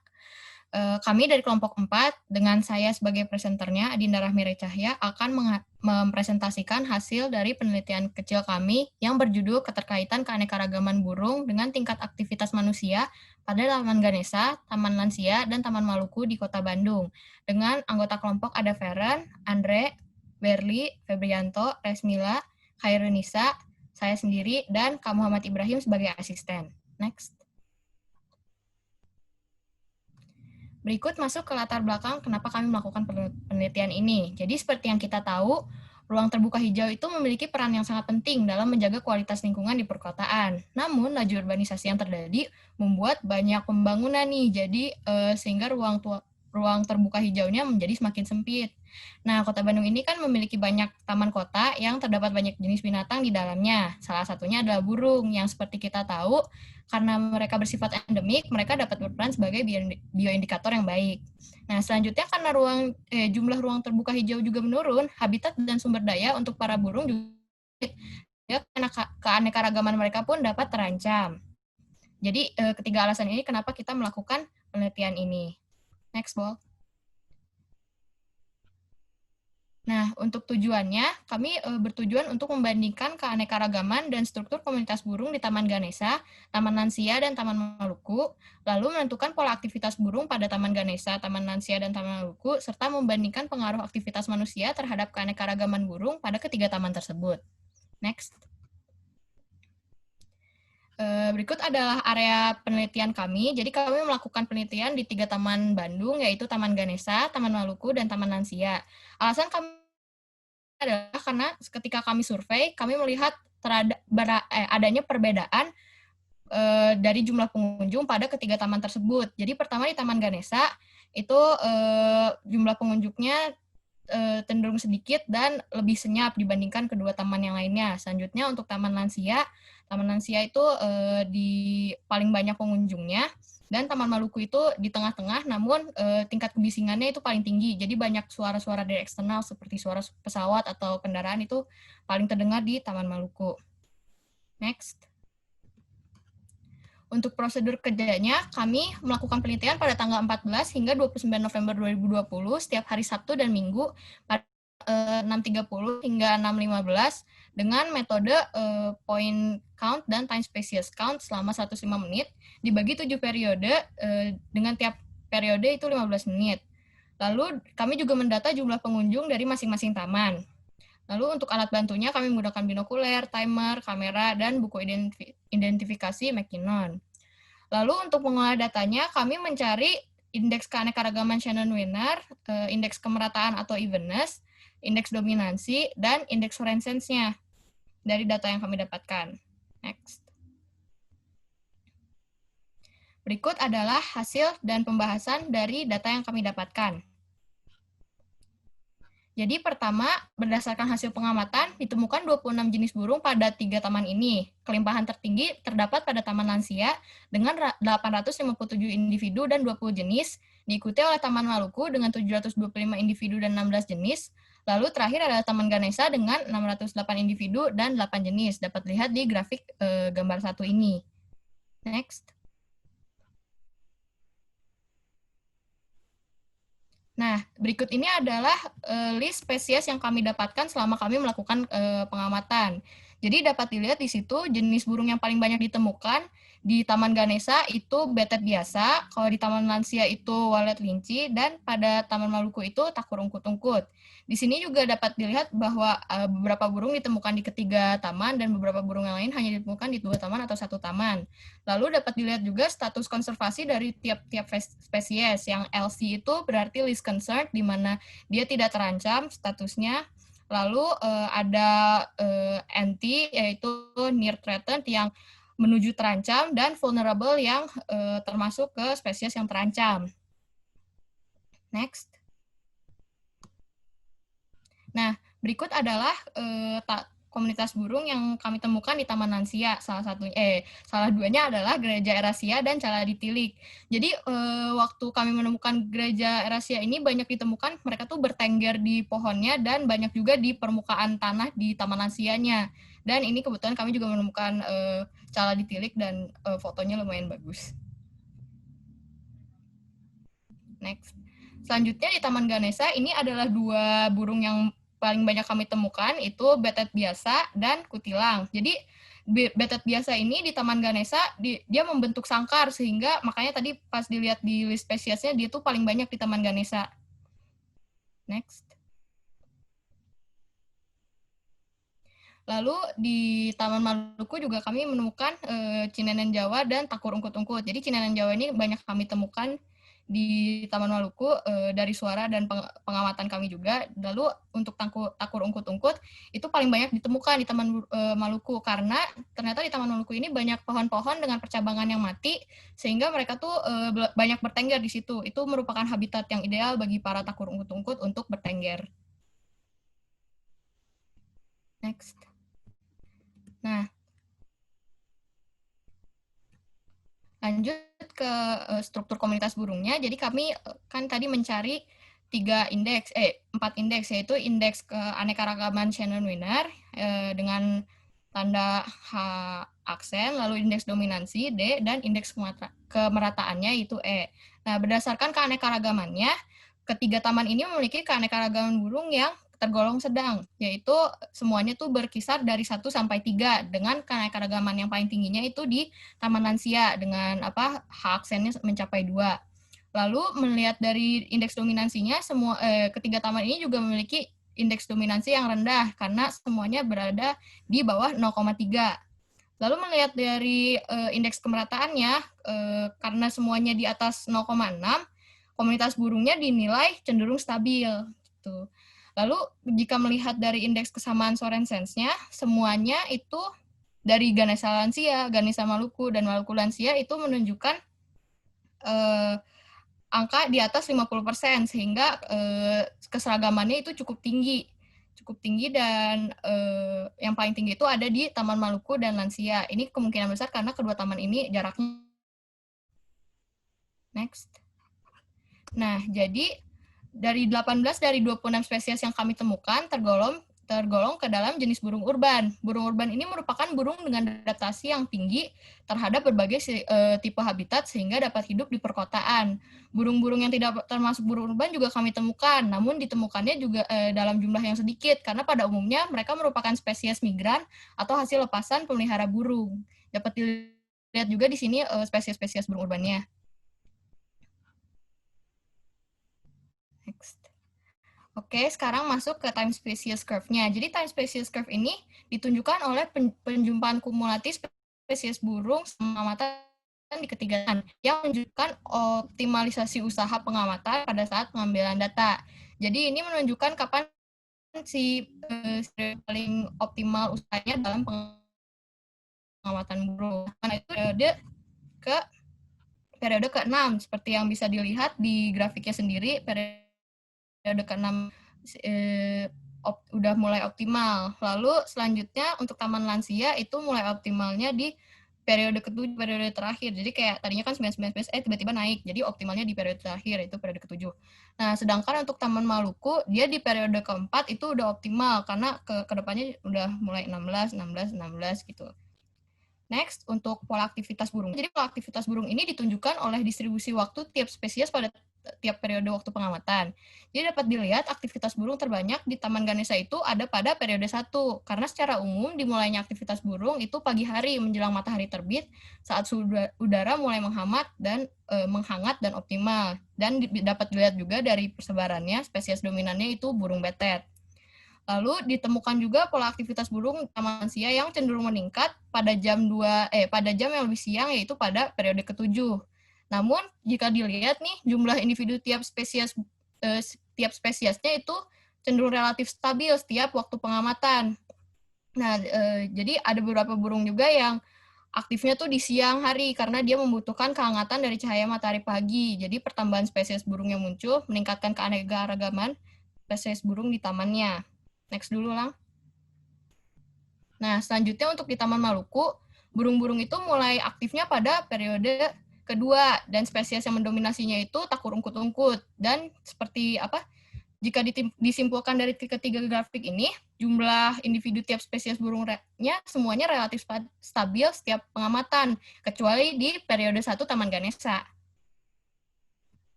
Kami dari kelompok 4, dengan saya sebagai presenternya, Adinda Rahmi Cahya, akan mempresentasikan hasil dari penelitian kecil kami yang berjudul Keterkaitan Keanekaragaman Burung dengan Tingkat Aktivitas Manusia pada Taman Ganesa, Taman Lansia, dan Taman Maluku di Kota Bandung. Dengan anggota kelompok ada Feren, Andre, Berli, Febrianto, Resmila, Khairunisa, saya sendiri, dan Kak Muhammad Ibrahim sebagai asisten. Next. Berikut masuk ke latar belakang kenapa kami melakukan penelitian ini. Jadi seperti yang kita tahu, ruang terbuka hijau itu memiliki peran yang sangat penting dalam menjaga kualitas lingkungan di perkotaan. Namun, laju urbanisasi yang terjadi membuat banyak pembangunan nih, jadi sehingga ruang ruang terbuka hijaunya menjadi semakin sempit. Nah, Kota Bandung ini kan memiliki banyak taman kota yang terdapat banyak jenis binatang di dalamnya. Salah satunya adalah burung yang seperti kita tahu, karena mereka bersifat endemik, mereka dapat berperan sebagai bioindikator yang baik. Nah, selanjutnya karena jumlah ruang terbuka hijau juga menurun, habitat dan sumber daya untuk para burung juga keanekaragaman mereka pun dapat terancam. Jadi, ketiga alasan ini kenapa kita melakukan penelitian ini. Next, Bol. Nah, untuk tujuannya, kami bertujuan untuk membandingkan keanekaragaman dan struktur komunitas burung di Taman Ganesa, Taman Lansia, dan Taman Maluku, lalu menentukan pola aktivitas burung pada Taman Ganesa, Taman Lansia, dan Taman Maluku, serta membandingkan pengaruh aktivitas manusia terhadap keanekaragaman burung pada ketiga taman tersebut. Next. Berikut adalah area penelitian kami. Jadi kami melakukan penelitian di 3 taman Bandung, yaitu Taman Ganesa, Taman Maluku, dan Taman Lansia. Alasan kami adalah karena ketika kami survei, kami melihat adanya perbedaan dari jumlah pengunjung pada ketiga taman tersebut. Jadi pertama di Taman Ganesa, itu jumlah pengunjungnya cenderung sedikit dan lebih senyap dibandingkan kedua taman yang lainnya. Selanjutnya untuk Taman Lansia itu di paling banyak pengunjungnya, dan Taman Maluku itu di tengah-tengah, namun tingkat kebisingannya itu paling tinggi. Jadi banyak suara-suara dari eksternal seperti suara pesawat atau kendaraan itu paling terdengar di Taman Maluku. Next. Untuk prosedur kerjanya, kami melakukan penelitian pada tanggal 14 hingga 29 November 2020 setiap hari Sabtu dan Minggu pada 6.30 hingga 6.15 dengan metode point count dan time species count selama 105 menit, dibagi 7 periode dengan tiap periode itu 15 menit. Lalu kami juga mendata jumlah pengunjung dari masing-masing taman. Lalu untuk alat bantunya kami menggunakan binokuler, timer, kamera, dan buku identifikasi Mackinnon. Lalu untuk mengolah datanya, kami mencari indeks keanekaragaman Shannon-Wiener, indeks kemerataan atau evenness, indeks dominansi, dan indeks fluorescence-nya dari data yang kami dapatkan. Next. Berikut adalah hasil dan pembahasan dari data yang kami dapatkan. Jadi pertama, berdasarkan hasil pengamatan, ditemukan 26 jenis burung pada 3 taman ini. Kelimpahan tertinggi terdapat pada Taman Lansia dengan 857 individu dan 20 jenis, diikuti oleh Taman Maluku dengan 725 individu dan 16 jenis. Lalu terakhir adalah Taman Ganesa dengan 608 individu dan 8 jenis. Dapat dilihat di grafik gambar 1 ini. Next. Nah, berikut ini adalah list spesies yang kami dapatkan selama kami melakukan pengamatan. Jadi dapat dilihat di situ jenis burung yang paling banyak ditemukan di Taman Ganesa itu betet biasa, kalau di Taman Lansia itu walet linci, dan pada Taman Maluku itu takur ungkut-ungkut. Di sini juga dapat dilihat bahwa beberapa burung ditemukan di ketiga taman dan beberapa burung yang lain hanya ditemukan di 2 taman atau 1 taman. Lalu dapat dilihat juga status konservasi dari tiap-tiap spesies. Yang LC itu berarti least concerned, di mana dia tidak terancam statusnya. Lalu ada NT, yaitu near threatened, yang menuju terancam, dan vulnerable yang termasuk ke spesies yang terancam. Next. Nah, berikut adalah komunitas burung yang kami temukan di Taman Lansia. Salah duanya adalah gereja Erasia dan cala di Tilik. Jadi waktu kami menemukan gereja Erasia ini banyak ditemukan mereka tuh bertengger di pohonnya dan banyak juga di permukaan tanah di Taman Lansianya. Dan ini kebetulan kami juga menemukan cala di Tilik dan fotonya lumayan bagus. Next. Selanjutnya di Taman Ganesa ini adalah 2 burung yang paling banyak kami temukan, itu betet biasa dan kutilang. Jadi betet biasa ini di Taman Ganesa dia membentuk sangkar, sehingga makanya tadi pas dilihat di list spesiesnya dia tuh paling banyak di Taman Ganesa. Next. Lalu di Taman Maluku juga kami menemukan cinenen Jawa dan takur ungkut-ungkut. Jadi cinenen Jawa ini banyak kami temukan di Taman Maluku dari suara dan pengamatan kami juga. Lalu untuk takur ungkut-ungkut itu paling banyak ditemukan di Taman Maluku karena ternyata di Taman Maluku ini banyak pohon-pohon dengan percabangan yang mati sehingga mereka tuh banyak bertengger di situ. Itu merupakan habitat yang ideal bagi para takur ungkut-ungkut untuk bertengger. Next. Nah, lanjut ke struktur komunitas burungnya. Jadi kami kan tadi mencari 4 indeks, yaitu indeks keanekaragaman Shannon-Wiener dengan tanda H aksen, lalu indeks dominansi D, dan indeks kemerataannya yaitu E. Nah, berdasarkan keanekaragamannya, ketiga taman ini memiliki keanekaragaman burung yang tergolong sedang, yaitu semuanya tuh berkisar dari 1 sampai 3 dengan keanekaragaman yang paling tingginya itu di Taman Lansia dengan H aksennya mencapai 2. Lalu melihat dari indeks dominansinya, ketiga taman ini juga memiliki indeks dominansi yang rendah karena semuanya berada di bawah 0,3. Lalu melihat dari indeks kemerataannya, karena semuanya di atas 0,6, komunitas burungnya dinilai cenderung stabil. Gitu. Lalu jika melihat dari indeks kesamaan Sorensensnya, semuanya itu dari Ganesha Lansia, Ganesha Maluku, dan Maluku Lansia itu menunjukkan angka di atas 50%, sehingga keseragamannya itu cukup tinggi dan yang paling tinggi itu ada di Taman Maluku dan Lansia. Ini kemungkinan besar karena kedua taman ini jaraknya. Next. Nah, jadi dari 18 dari 26 spesies yang kami temukan tergolong ke dalam jenis burung urban. Burung urban ini merupakan burung dengan adaptasi yang tinggi terhadap berbagai tipe habitat sehingga dapat hidup di perkotaan. Burung-burung yang tidak termasuk burung urban juga kami temukan, namun ditemukannya juga dalam jumlah yang sedikit karena pada umumnya mereka merupakan spesies migran atau hasil lepasan pemelihara burung. Dapat dilihat juga di sini spesies-spesies burung urbannya. Next. Oke, sekarang masuk ke time species curve-nya. Jadi time species curve ini ditunjukkan oleh penjumpaan kumulatif spesies burung pengamatan di ketiga taman yang menunjukkan optimalisasi usaha pengamatan pada saat pengambilan data. Jadi ini menunjukkan kapan si paling optimal usahanya dalam pengamatan burung. Nah, itu periode ke-6 seperti yang bisa dilihat di grafiknya sendiri. Periode ke-6 udah mulai optimal. Lalu selanjutnya untuk Taman Lansia itu mulai optimalnya di periode ke-7, periode terakhir. Jadi kayak tadinya kan 99 tiba-tiba naik. Jadi optimalnya di periode terakhir, itu periode ke-7. Nah, sedangkan untuk Taman Maluku, dia di periode ke-4 itu udah optimal karena ke depannya udah mulai 16 gitu. Next, untuk pola aktivitas burung. Jadi pola aktivitas burung ini ditunjukkan oleh distribusi waktu tiap spesies pada tiap periode waktu pengamatan. Jadi dapat dilihat aktivitas burung terbanyak di Taman Ganesha itu ada pada periode 1. Karena secara umum dimulainya aktivitas burung itu pagi hari menjelang matahari terbit saat suhu udara mulai menghangat dan optimal. Dan dapat dilihat juga dari persebarannya spesies dominannya itu burung betet. Lalu ditemukan juga pola aktivitas burung Taman Lansia yang cenderung meningkat pada jam yang lebih siang, yaitu pada periode ke-7. Namun jika dilihat nih jumlah individu tiap spesiesnya itu cenderung relatif stabil setiap waktu pengamatan. Nah, jadi ada beberapa burung juga yang aktifnya tuh di siang hari karena dia membutuhkan kehangatan dari cahaya matahari pagi. Jadi pertambahan spesies burung yang muncul meningkatkan keanekaragaman spesies burung di tamannya. Next dulu, Lang. Nah, selanjutnya untuk di Taman Maluku, burung-burung itu mulai aktifnya pada periode kedua, dan spesies yang mendominasinya itu takur ungkut-ungkut. Dan seperti jika disimpulkan dari ketiga grafik ini, jumlah individu tiap spesies burungnya semuanya relatif stabil setiap pengamatan, kecuali di periode 1 Taman Ganesha.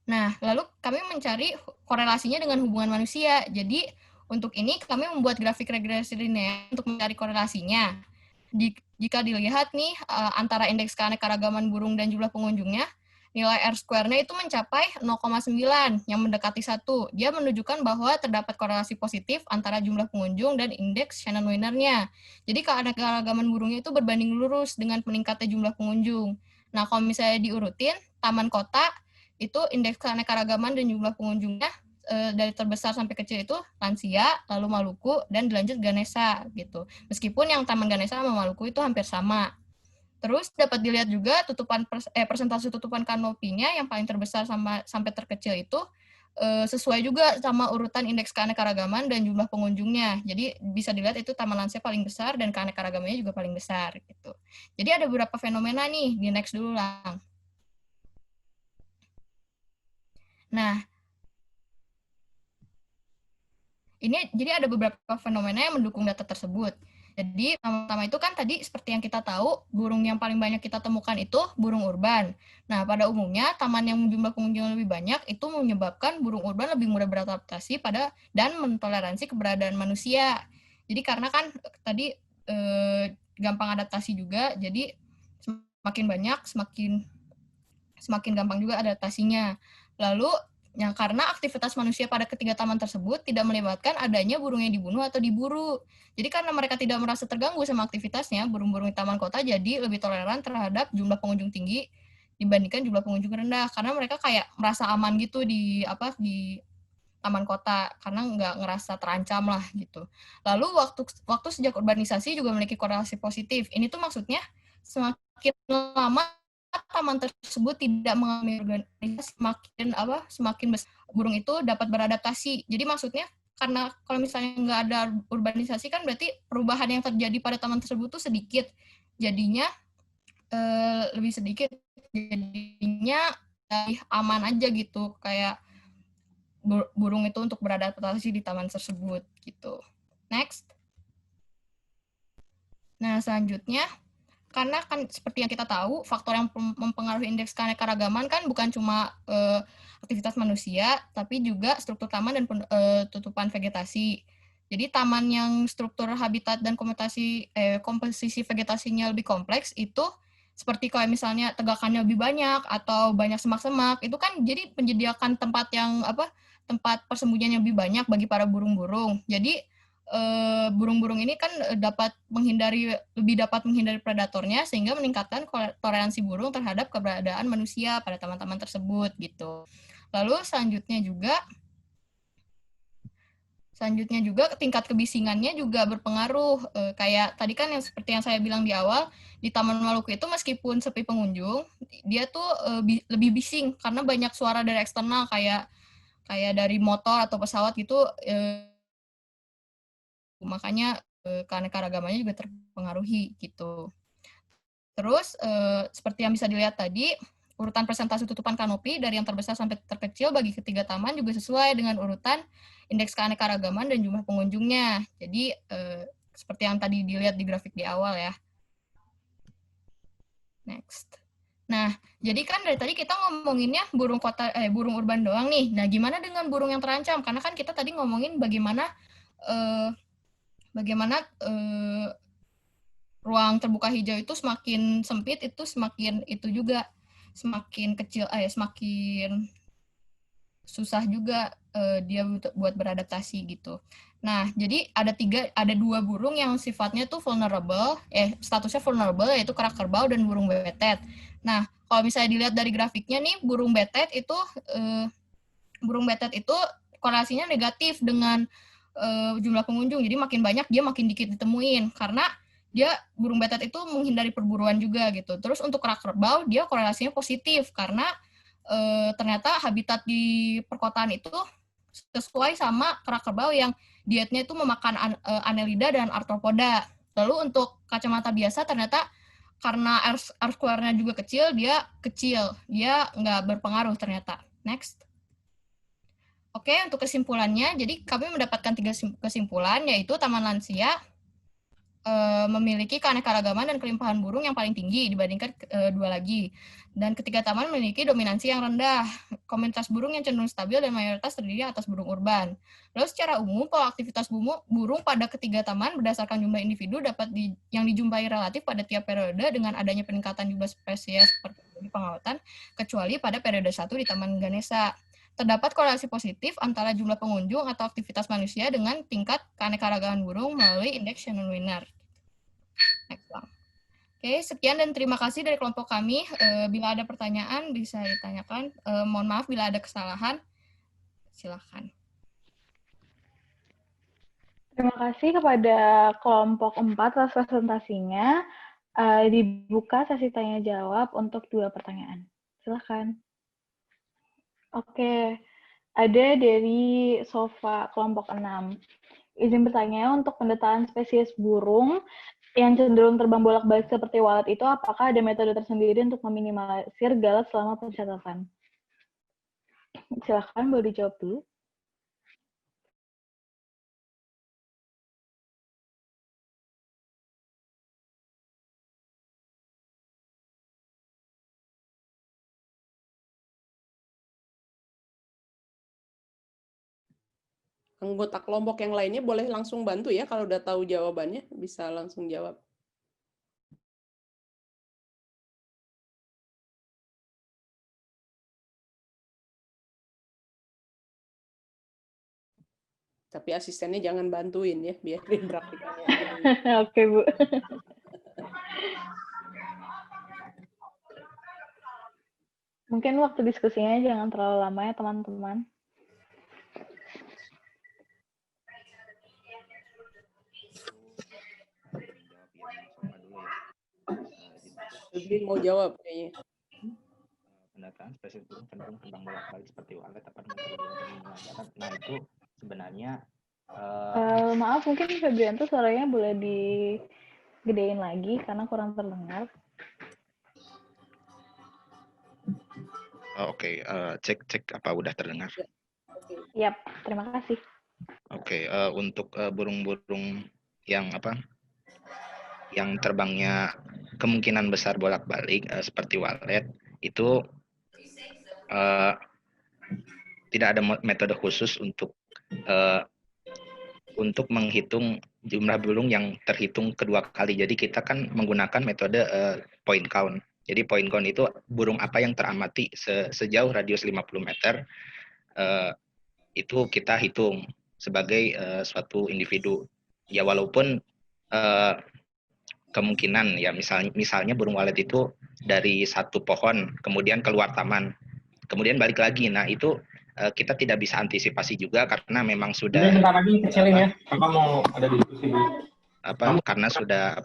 Nah, lalu kami mencari korelasinya dengan hubungan manusia. Jadi, untuk ini kami membuat grafik regresi linear untuk mencari korelasinya. Jika dilihat nih, antara indeks keanekaragaman burung dan jumlah pengunjungnya, nilai R-square-nya itu mencapai 0,9 yang mendekati 1. Dia menunjukkan bahwa terdapat korelasi positif antara jumlah pengunjung dan indeks Shannon winner-nya. Jadi keanekaragaman burungnya itu berbanding lurus dengan meningkatnya jumlah pengunjung. Nah, kalau misalnya diurutin, taman kota itu indeks keanekaragaman dan jumlah pengunjungnya dari terbesar sampai kecil itu lansia, lalu Maluku, dan dilanjut Ganesha gitu. Meskipun yang Taman Ganesha sama Maluku itu hampir sama. Terus dapat dilihat juga persentase tutupan kanopinya yang paling terbesar sampai terkecil itu sesuai juga sama urutan indeks keanekaragaman dan jumlah pengunjungnya. Jadi bisa dilihat itu Taman Lansia paling besar dan keanekaragamannya juga paling besar gitu. Jadi ada beberapa fenomena nih, di next dulu Lang. Nah, ini jadi ada beberapa fenomena yang mendukung data tersebut. Jadi pertama itu kan tadi seperti yang kita tahu, burung yang paling banyak kita temukan itu burung urban. Nah, pada umumnya taman yang jumlah pengunjung lebih banyak itu menyebabkan burung urban lebih mudah beradaptasi dan mentoleransi keberadaan manusia. Jadi karena kan tadi gampang adaptasi juga, jadi semakin banyak semakin gampang juga adaptasinya. Lalu yang karena aktivitas manusia pada ketiga taman tersebut tidak melibatkan adanya burung yang dibunuh atau diburu. Jadi karena mereka tidak merasa terganggu sama aktivitasnya, burung-burung di taman kota jadi lebih toleran terhadap jumlah pengunjung tinggi dibandingkan jumlah pengunjung rendah. Karena mereka kayak merasa aman gitu di taman kota, karena nggak ngerasa terancam lah gitu. Lalu waktu sejak urbanisasi juga memiliki korelasi positif. Ini tuh maksudnya semakin lama taman tersebut tidak mengalami organisasi, semakin besar burung itu dapat beradaptasi. Jadi maksudnya karena kalau misalnya nggak ada urbanisasi kan berarti perubahan yang terjadi pada taman tersebut tuh sedikit, jadinya lebih sedikit, jadinya aman aja gitu, kayak burung itu untuk beradaptasi di taman tersebut gitu. Next. Nah, selanjutnya karena kan seperti yang kita tahu, faktor yang mempengaruhi indeks keanekaragaman kan bukan cuma aktivitas manusia, tapi juga struktur taman dan tutupan vegetasi. Jadi taman yang struktur habitat dan komposisi vegetasinya lebih kompleks itu seperti kayak misalnya tegakannya lebih banyak atau banyak semak-semak, itu kan jadi menyediakan tempat persembunyian yang lebih banyak bagi para burung-burung. Jadi burung-burung ini kan lebih dapat menghindari predatornya sehingga meningkatkan toleransi burung terhadap keberadaan manusia pada taman-taman tersebut gitu. Lalu selanjutnya juga tingkat kebisingannya juga berpengaruh. Kayak tadi kan yang seperti yang saya bilang di awal, di Taman Maluku itu meskipun sepi pengunjung, dia tuh lebih bising karena banyak suara dari eksternal kayak dari motor atau pesawat gitu. Makanya keanekaragamannya juga terpengaruhi gitu. Terus seperti yang bisa dilihat tadi, urutan persentase tutupan kanopi dari yang terbesar sampai terkecil bagi ketiga taman juga sesuai dengan urutan indeks keanekaragaman dan jumlah pengunjungnya. Jadi seperti yang tadi dilihat di grafik di awal ya. Next. Nah, jadi kan dari tadi kita ngomonginnya burung urban doang nih. Nah, gimana dengan burung yang terancam? Karena kan kita tadi ngomongin bagaimana ruang terbuka hijau itu semakin sempit, itu semakin kecil, semakin susah juga dia buat beradaptasi gitu. Nah, jadi ada dua burung yang sifatnya tuh statusnya vulnerable, yaitu kerak kerbau dan burung betet. Nah, kalau misalnya dilihat dari grafiknya nih, burung betet itu korelasinya negatif dengan jumlah pengunjung. Jadi makin banyak dia makin dikit ditemuin karena burung betet itu menghindari perburuan juga gitu. Terus untuk kerak kerbau dia korelasinya positif karena ternyata habitat di perkotaan itu sesuai sama kerak kerbau yang dietnya itu memakan Annelida dan Arthropoda. Lalu untuk kacamata biasa ternyata karena R-square-nya juga kecil, dia nggak berpengaruh ternyata. Next. Oke, untuk kesimpulannya, jadi kami mendapatkan 3 kesimpulan, yaitu Taman Lansia memiliki keanekaragaman dan kelimpahan burung yang paling tinggi dibandingkan 2 lagi. Dan ketiga taman memiliki dominansi yang rendah, komunitas burung yang cenderung stabil dan mayoritas terdiri atas burung urban. Lalu secara umum, pola aktivitas burung pada ketiga taman berdasarkan jumlah individu yang dijumpai relatif pada tiap periode dengan adanya peningkatan jumlah spesies di Pengawatan, kecuali pada periode 1 di Taman Ganesha. Terdapat korelasi positif antara jumlah pengunjung atau aktivitas manusia dengan tingkat keanekaragaman burung melalui indeks Shannon Winner. Next one. Oke, sekian dan terima kasih dari kelompok kami. Bila ada pertanyaan bisa ditanyakan. Mohon maaf bila ada kesalahan. Silakan. Terima kasih kepada kelompok 4 atas presentasinya. Dibuka sesi tanya jawab untuk 2 pertanyaan. Silakan. Oke, ada dari Sofa kelompok 6. Izin bertanya, untuk pendataan spesies burung yang cenderung terbang bolak-balik seperti walet itu, apakah ada metode tersendiri untuk meminimalisir galat selama pencatatan? Silakan, boleh dijawab dulu. Anggota kelompok yang lainnya boleh langsung bantu ya, kalau udah tahu jawabannya bisa langsung jawab. Tapi asistennya jangan bantuin ya, biarin praktikannya aja. Oke, Bu. Mungkin waktu diskusinya jangan terlalu lama ya, teman-teman. Jadi mau jawab kayaknya. Pendataan spesies burung cenderung terbang bolak-balik seperti walet dapat mengajarkan. Nah, itu sebenarnya maaf, mungkin Febrianto suaranya boleh digedein lagi karena kurang terdengar. Oke, cek apa udah terdengar? Yap, terima kasih. Oke, untuk burung-burung yang yang terbangnya kemungkinan besar bolak-balik seperti walet itu tidak ada metode khusus untuk menghitung jumlah burung yang terhitung kedua kali. Jadi kita kan menggunakan metode point count. Jadi point count itu burung apa yang teramati sejauh radius 50 meter itu kita hitung sebagai suatu individu. Ya walaupun kemungkinan ya misalnya burung walet itu dari satu pohon kemudian keluar taman kemudian balik lagi. Nah itu kita tidak bisa antisipasi juga karena memang sudah bentar lagi kecilin ya, Kakak mau ada diskusi dulu. Karena sudah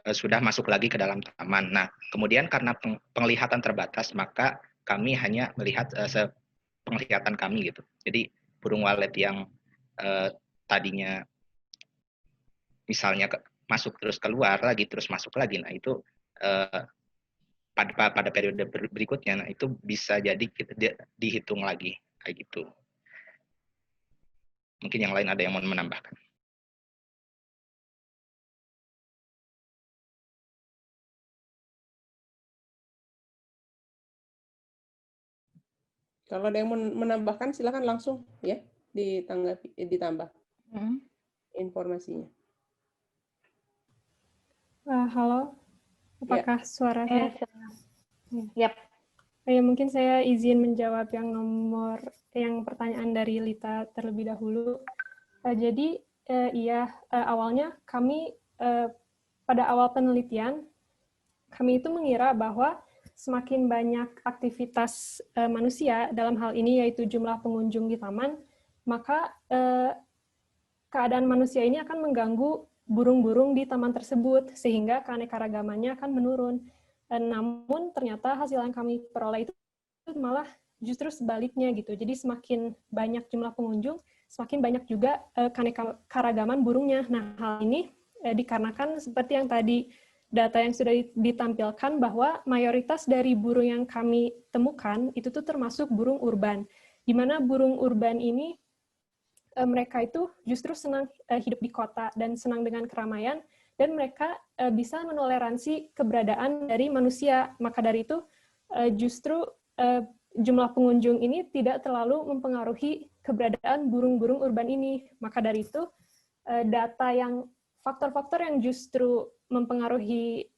sudah masuk lagi ke dalam taman. Nah kemudian karena penglihatan terbatas maka kami hanya melihat penglihatan kami gitu. Jadi burung walet yang tadinya misalnya masuk terus keluar lagi terus masuk lagi, nah itu pada periode berikutnya, nah itu bisa jadi kita dihitung lagi kayak gitu. Mungkin yang lain ada yang mau menambahkan. Kalau ada yang mau menambahkan silakan langsung ya ditambah informasinya. Halo, apakah suara saya? Yap. Ya, mungkin saya izin menjawab yang pertanyaan dari Lita terlebih dahulu. Jadi awalnya kami pada awal penelitian kami itu mengira bahwa semakin banyak aktivitas manusia dalam hal ini yaitu jumlah pengunjung di taman, maka keadaan manusia ini akan mengganggu burung-burung di taman tersebut, sehingga keanekaragamannya akan menurun. Namun ternyata hasil yang kami peroleh itu malah justru sebaliknya gitu. Jadi semakin banyak jumlah pengunjung, semakin banyak juga keanekaragaman burungnya. Nah, hal ini dikarenakan seperti yang tadi data yang sudah ditampilkan bahwa mayoritas dari burung yang kami temukan itu tuh termasuk burung urban. Di mana burung urban ini mereka itu justru senang hidup di kota dan senang dengan keramaian, dan mereka bisa menoleransi keberadaan dari manusia. Maka dari itu justru jumlah pengunjung ini tidak terlalu mempengaruhi keberadaan burung-burung urban ini. Maka dari itu faktor-faktor yang justru mempengaruhi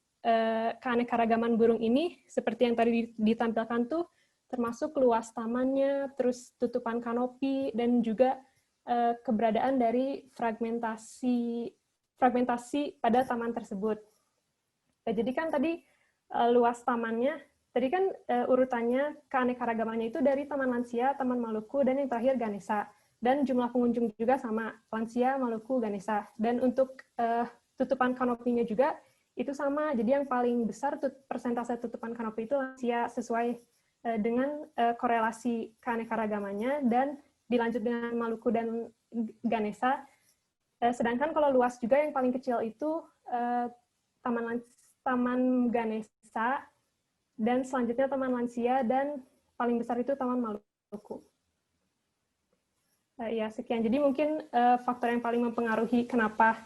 keanekaragaman burung ini, seperti yang tadi ditampilkan tuh, termasuk luas tamannya, terus tutupan kanopi, dan juga keberadaan dari fragmentasi pada taman tersebut. Jadi kan tadi luas tamannya, tadi kan urutannya keanekaragamannya itu dari Taman Lansia, Taman Maluku, dan yang terakhir Ganesha. Dan jumlah pengunjung juga sama, Lansia, Maluku, Ganesha. Dan untuk tutupan kanopinya juga itu sama, jadi yang paling besar persentase tutupan kanopi itu Lansia sesuai dengan korelasi keanekaragamannya, dan dilanjut dengan Maluku dan Ganesha. Sedangkan kalau luas juga yang paling kecil itu Taman Ganesha, dan selanjutnya Taman Lansia, dan paling besar itu Taman Maluku. Ya, sekian. Jadi mungkin faktor yang paling mempengaruhi kenapa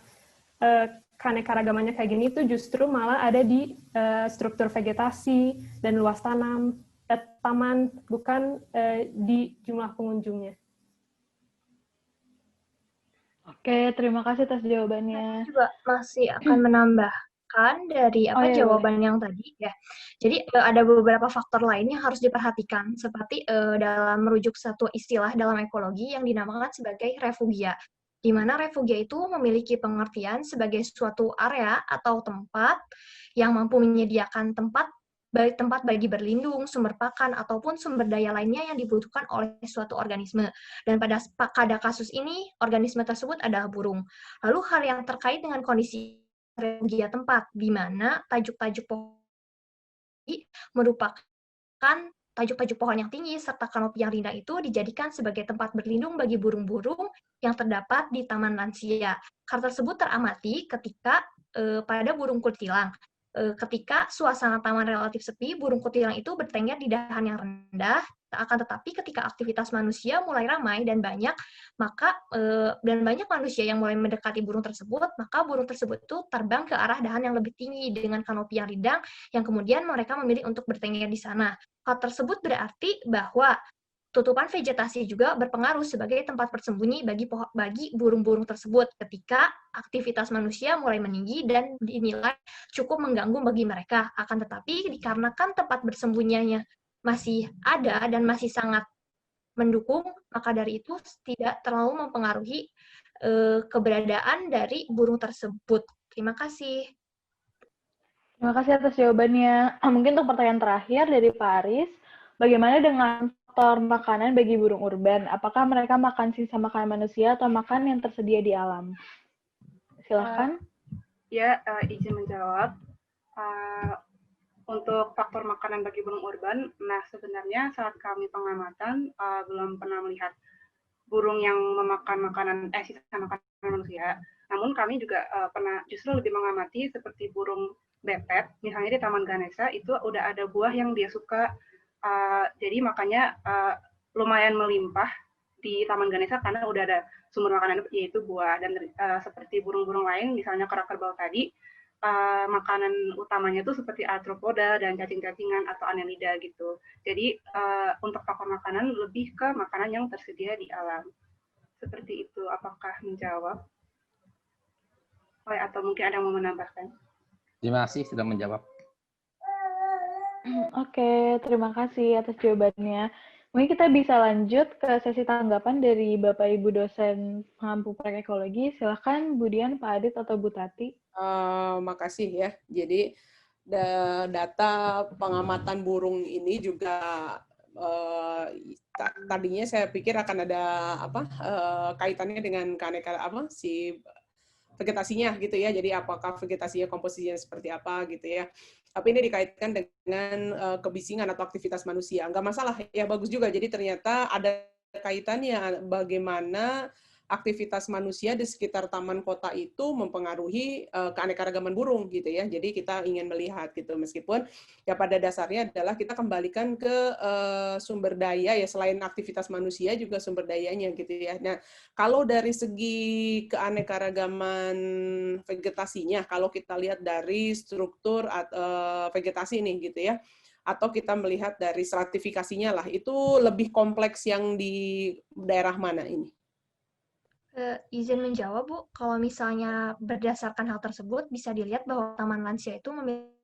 keanekaragamannya kayak gini itu justru malah ada di struktur vegetasi dan luas taman, bukan di jumlah pengunjungnya. Oke, terima kasih atas jawabannya. Saya juga masih akan menambahkan dari jawaban yang tadi ya. Jadi ada beberapa faktor lain yang harus diperhatikan, seperti dalam merujuk satu istilah dalam ekologi yang dinamakan sebagai refugia, di mana refugia itu memiliki pengertian sebagai suatu area atau tempat yang mampu menyediakan tempat bagi berlindung, sumber pakan, ataupun sumber daya lainnya yang dibutuhkan oleh suatu organisme. Dan pada kasus ini, organisme tersebut adalah burung. Lalu hal yang terkait dengan kondisi refugia tempat, di mana tajuk-tajuk pohon merupakan tajuk-tajuk pohon yang tinggi serta kanopi yang rindang itu dijadikan sebagai tempat berlindung bagi burung-burung yang terdapat di Taman Lansia. Hal tersebut teramati ketika pada burung kutilang. Ketika suasana taman relatif sepi, burung kutilang itu bertengger di dahan yang rendah. Akan tetapi ketika aktivitas manusia mulai ramai dan banyak manusia yang mulai mendekati burung tersebut, maka burung tersebut itu terbang ke arah dahan yang lebih tinggi dengan kanopi yang rindang, yang kemudian mereka memilih untuk bertengger di sana. Hal tersebut berarti bahwa tutupan vegetasi juga berpengaruh sebagai tempat bersembunyi bagi burung-burung tersebut ketika aktivitas manusia mulai meninggi dan dinilai cukup mengganggu bagi mereka. Akan tetapi dikarenakan tempat bersembunyinya masih ada dan masih sangat mendukung, maka dari itu tidak terlalu mempengaruhi keberadaan dari burung tersebut. Terima kasih. Terima kasih atas jawabannya. Mungkin untuk pertanyaan terakhir dari Pak Aris, bagaimana dengan faktor makanan bagi burung urban? Apakah mereka makan sisa makanan manusia atau makan yang tersedia di alam? Silakan. Izin menjawab. Untuk faktor makanan bagi burung urban, nah sebenarnya saat kami pengamatan belum pernah melihat burung yang memakan sisa makanan manusia. Namun kami juga pernah justru lebih mengamati seperti burung bepet, misalnya di Taman Ganesha itu udah ada buah yang dia suka. Jadi makanya lumayan melimpah di Taman Ganesha karena udah ada sumber makanan yaitu buah. Dan seperti burung-burung lain, misalnya kera kerbau tadi, makanan utamanya itu seperti arthropoda dan cacing-cacingan atau annelida gitu. Jadi untuk faktor makanan lebih ke makanan yang tersedia di alam. Seperti itu. Apakah menjawab? Atau mungkin ada yang mau menambahkan? Terima kasih sudah menjawab. Oke, terima kasih atas jawabannya. Mungkin kita bisa lanjut ke sesi tanggapan dari Bapak Ibu dosen pengampu proyek ekologi. Silakan Bu Dian, Pak Adit, atau Bu Tati. Makasih ya. Jadi data pengamatan burung ini juga tadinya saya pikir akan ada kaitannya dengan vegetasinya gitu ya. Jadi apakah vegetasinya komposisinya seperti apa gitu ya. Tapi ini dikaitkan dengan kebisingan atau aktivitas manusia. Nggak masalah ya, bagus juga. Jadi ternyata ada kaitannya bagaimana aktivitas manusia di sekitar taman kota itu mempengaruhi keanekaragaman burung gitu ya. Jadi kita ingin melihat gitu, meskipun ya pada dasarnya adalah kita kembalikan ke sumber daya ya, selain aktivitas manusia juga sumber dayanya gitu ya. Nah, kalau dari segi keanekaragaman vegetasinya, kalau kita lihat dari struktur vegetasi nih gitu ya, atau kita melihat dari stratifikasinya lah, itu lebih kompleks yang di daerah mana ini? Izin menjawab, Bu. Kalau misalnya berdasarkan hal tersebut, bisa dilihat bahwa Taman Lansia itu memiliki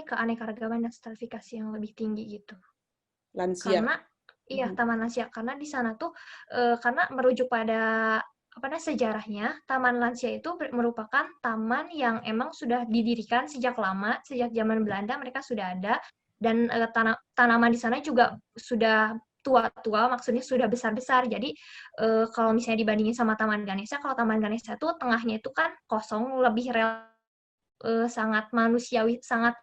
keanekaragaman dan stratifikasi yang lebih tinggi gitu. Lansia. Karena taman lansia, karena di sana tuh karena merujuk pada sejarahnya, taman lansia itu merupakan taman yang emang sudah didirikan sejak lama, sejak zaman Belanda mereka sudah ada, dan tanaman di sana juga sudah tua-tua, maksudnya sudah besar-besar. Jadi kalau misalnya dibandingin sama Taman Ganesha, kalau Taman Ganesha itu tengahnya itu kan kosong, lebih sangat manusiawi, sangat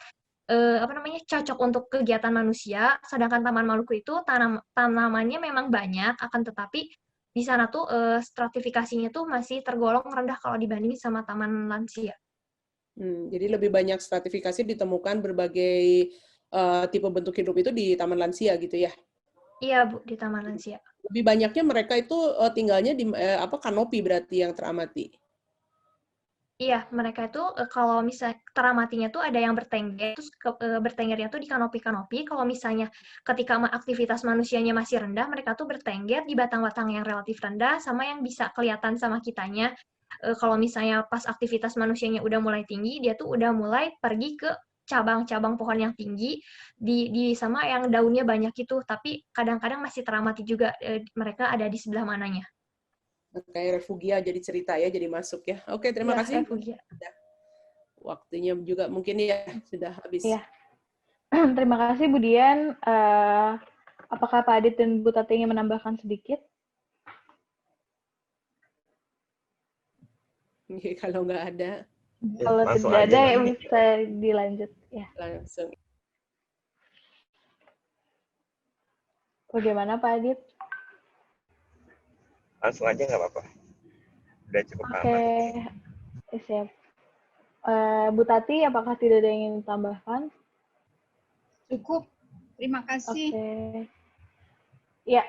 cocok untuk kegiatan manusia, sedangkan Taman Maluku itu tanamannya memang banyak, akan tetapi di sana tuh stratifikasinya tuh masih tergolong rendah kalau dibandingin sama Taman Lansia. Jadi lebih banyak stratifikasi ditemukan berbagai tipe bentuk hidup itu di Taman Lansia gitu ya? Iya Bu, di Taman Lansia. Lebih banyaknya mereka itu tinggalnya di kanopi berarti yang teramati? Iya, mereka itu kalau misalnya teramatinya tuh ada yang bertengger, terus bertenggernya tuh di kanopi-kanopi. Kalau misalnya ketika aktivitas manusianya masih rendah, mereka tuh bertengger di batang-batang yang relatif rendah, sama yang bisa kelihatan sama kitanya. Kalau misalnya pas aktivitas manusianya udah mulai tinggi, dia tuh udah mulai pergi ke cabang-cabang pohon yang tinggi, di sama yang daunnya banyak itu. Tapi kadang-kadang masih teramati juga mereka ada di sebelah mananya. Kayak refugia jadi cerita ya, jadi masuk ya. Oke, terima kasih. Refugia. Waktunya juga mungkin ya sudah habis. Iya. Terima kasih Bu Dian. Apakah Pak Adit dan Bu Tati ingin menambahkan sedikit? Kalau nggak ada. Kalau tidak ada ya bisa dilanjut. Ya. Langsung. Bagaimana Pak Adit? Langsung aja nggak apa-apa. Udah cukup aman. Oke, siap. Bu Tati, apakah tidak ada yang ingin ditambahkan? Cukup. Terima kasih. Oke. Ya,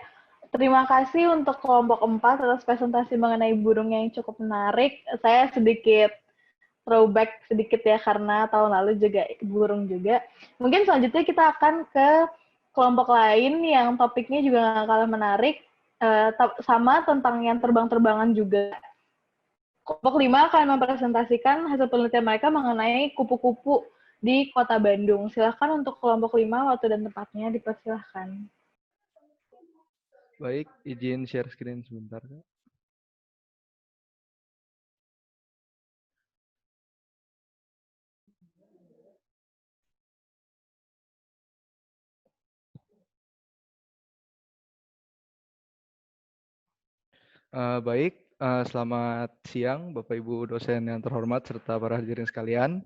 terima kasih untuk kelompok 4 atas presentasi mengenai burung yang cukup menarik. Saya sedikit throwback sedikit ya, karena tahun lalu juga burung juga. Mungkin selanjutnya kita akan ke kelompok lain yang topiknya juga nggak kalah menarik. Sama tentang yang terbang-terbangan juga. Kelompok 5 akan mempresentasikan hasil penelitian mereka mengenai kupu-kupu di Kota Bandung. Silakan untuk kelompok 5, waktu dan tempatnya dipersilahkan. Baik, izin share screen sebentar. Baik, selamat siang Bapak Ibu dosen yang terhormat serta para hadirin sekalian.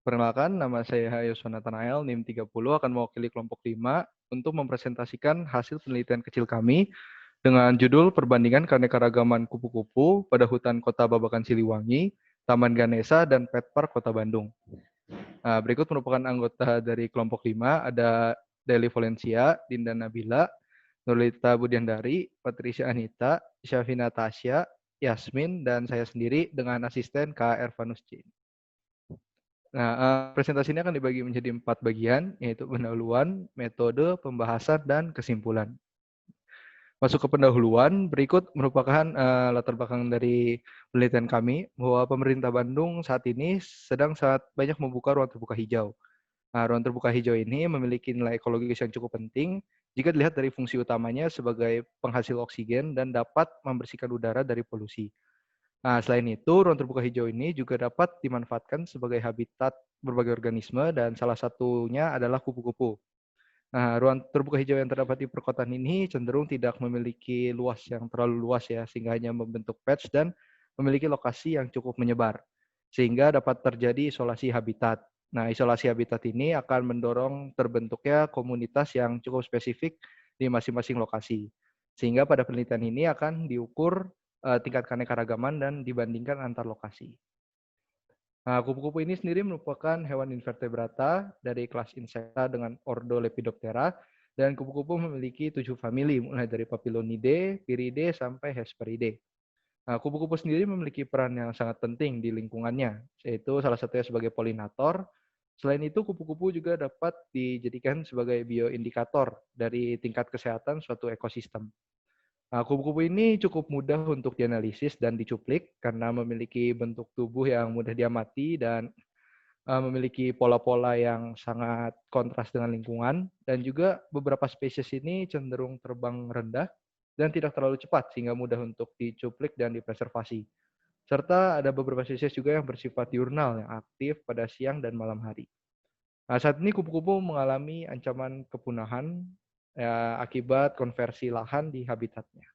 Perkenalkan, nama saya Yosua Nathanael, NIM 30, akan mewakili kelompok 5 untuk mempresentasikan hasil penelitian kecil kami dengan judul Perbandingan Keanekaragaman Kupu-kupu pada Hutan Kota Babakan Siliwangi, Taman Ganesha, dan Pet Park Kota Bandung. Berikut merupakan anggota dari kelompok 5, ada Deli Valencia, Dinda Nabila, Nurlita Budiandari, Patricia Anita, Syafina Tasya, Yasmin, dan saya sendiri dengan asisten Kak Ervanus Cin. Nah, presentasi ini akan dibagi menjadi 4 bagian, yaitu pendahuluan, metode, pembahasan, dan kesimpulan. Masuk ke pendahuluan, berikut merupakan latar belakang dari penelitian kami, bahwa pemerintah Bandung saat ini sedang sangat banyak membuka ruang terbuka hijau. Nah, ruang terbuka hijau ini memiliki nilai ekologis yang cukup penting jika dilihat dari fungsi utamanya sebagai penghasil oksigen dan dapat membersihkan udara dari polusi. Nah, selain itu, ruang terbuka hijau ini juga dapat dimanfaatkan sebagai habitat berbagai organisme dan salah satunya adalah kupu-kupu. Nah, ruang terbuka hijau yang terdapat di perkotaan ini cenderung tidak memiliki luas yang terlalu luas ya, sehingga hanya membentuk patch dan memiliki lokasi yang cukup menyebar, sehingga dapat terjadi isolasi habitat. Nah, isolasi habitat ini akan mendorong terbentuknya komunitas yang cukup spesifik di masing-masing lokasi. Sehingga pada penelitian ini akan diukur tingkat keanekaragaman dan dibandingkan antar lokasi. Nah, kupu-kupu ini sendiri merupakan hewan invertebrata dari kelas insekta dengan ordo Lepidoptera, dan kupu-kupu memiliki 7 famili, mulai dari Papilonidae, Piridae, sampai Hesperidae. Nah, kupu-kupu sendiri memiliki peran yang sangat penting di lingkungannya, yaitu salah satunya sebagai polinator. Selain itu, kupu-kupu juga dapat dijadikan sebagai bioindikator dari tingkat kesehatan suatu ekosistem. Nah, kupu-kupu ini cukup mudah untuk dianalisis dan dicuplik karena memiliki bentuk tubuh yang mudah diamati dan memiliki pola-pola yang sangat kontras dengan lingkungan, dan juga beberapa spesies ini cenderung terbang rendah dan tidak terlalu cepat sehingga mudah untuk dicuplik dan dipreservasi. Serta ada beberapa spesies juga yang bersifat diurnal yang aktif pada siang dan malam hari. Nah, saat ini kupu-kupu mengalami ancaman kepunahan ya, akibat konversi lahan di habitatnya.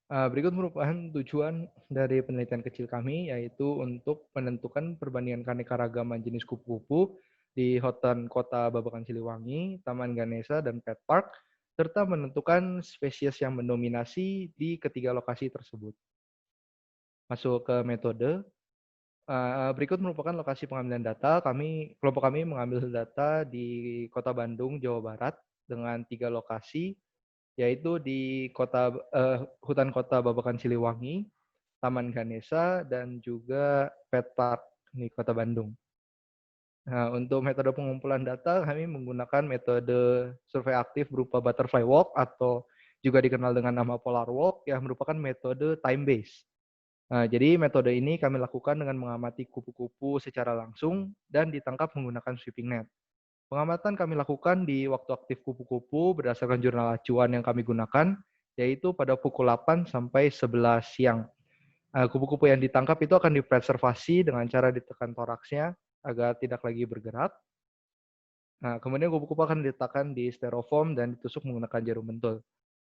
Berikut merupakan tujuan dari penelitian kecil kami, yaitu untuk menentukan perbandingan keanekaragaman jenis kupu-kupu di hutan kota Babakan Siliwangi, Taman Ganesa, dan Pet Park, serta menentukan spesies yang mendominasi di ketiga lokasi tersebut. Masuk ke metode. Berikut merupakan lokasi pengambilan data. Kelompok kami mengambil data di Kota Bandung, Jawa Barat, dengan 3 lokasi, yaitu di hutan kota Babakan Siliwangi, Taman Ganesa, dan juga Pet Park di Kota Bandung. Nah, untuk metode pengumpulan data, kami menggunakan metode survei aktif berupa butterfly walk atau juga dikenal dengan nama polar walk yang merupakan metode time based. Nah, jadi metode ini kami lakukan dengan mengamati kupu-kupu secara langsung dan ditangkap menggunakan sweeping net. Pengamatan kami lakukan di waktu aktif kupu-kupu berdasarkan jurnal acuan yang kami gunakan, yaitu pada pukul 8 sampai 11 siang. Kupu-kupu yang ditangkap itu akan dipreservasi dengan cara ditekan toraksnya agar tidak lagi bergerak. Nah, kemudian kupu-kupu akan diletakkan di styrofoam dan ditusuk menggunakan jarum bentul.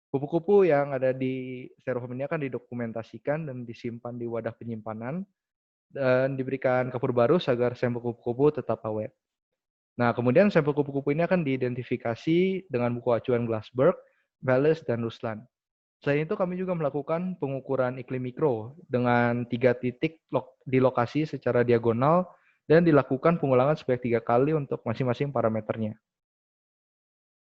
Kupu-kupu yang ada di styrofoam ini akan didokumentasikan dan disimpan di wadah penyimpanan dan diberikan kapur barus agar sampel kupu-kupu tetap awet. Nah, kemudian sampel kupu-kupu ini akan diidentifikasi dengan buku acuan Glassberg, Wallace, dan Ruslan. Selain itu, kami juga melakukan pengukuran iklim mikro dengan 3 titik di lokasi secara diagonal dan dilakukan pengulangan sebanyak 3 kali untuk masing-masing parameternya.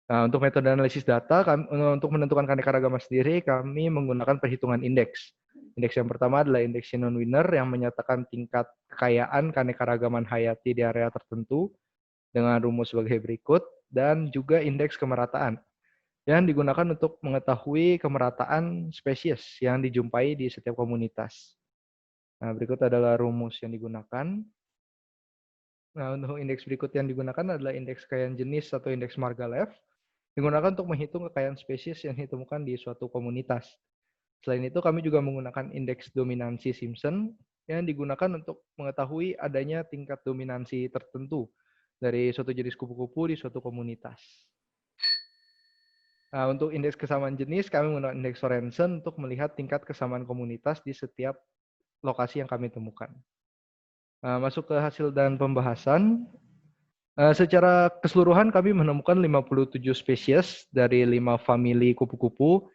Nah, untuk metode analisis data, untuk menentukan keanekaragaman sendiri, kami menggunakan perhitungan indeks. Indeks yang pertama adalah indeks Shannon Winner yang menyatakan tingkat kekayaan keanekaragaman hayati di area tertentu dengan rumus sebagai berikut, dan juga indeks kemerataan yang digunakan untuk mengetahui kemerataan spesies yang dijumpai di setiap komunitas. Nah, berikut adalah rumus yang digunakan. Nah, untuk indeks berikut yang digunakan adalah indeks kekayaan jenis atau indeks Margalef, digunakan untuk menghitung kekayaan spesies yang ditemukan di suatu komunitas. Selain itu, kami juga menggunakan indeks dominansi Simpson yang digunakan untuk mengetahui adanya tingkat dominansi tertentu dari suatu jenis kupu-kupu di suatu komunitas. Nah, untuk indeks kesamaan jenis, kami menggunakan indeks Sorensen untuk melihat tingkat kesamaan komunitas di setiap lokasi yang kami temukan. Nah, masuk ke hasil dan pembahasan. Secara keseluruhan, kami menemukan 57 spesies dari 5 famili kupu-kupu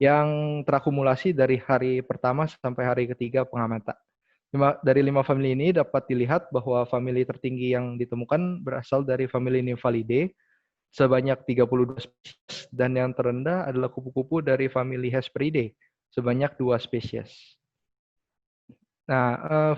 yang terakumulasi dari hari pertama sampai hari ketiga pengamatan. Dari 5 famili ini dapat dilihat bahwa famili tertinggi yang ditemukan berasal dari famili Nymphalidae sebanyak 32 spesies, dan yang terendah adalah kupu-kupu dari famili Hesperidae sebanyak 2 spesies. Nah,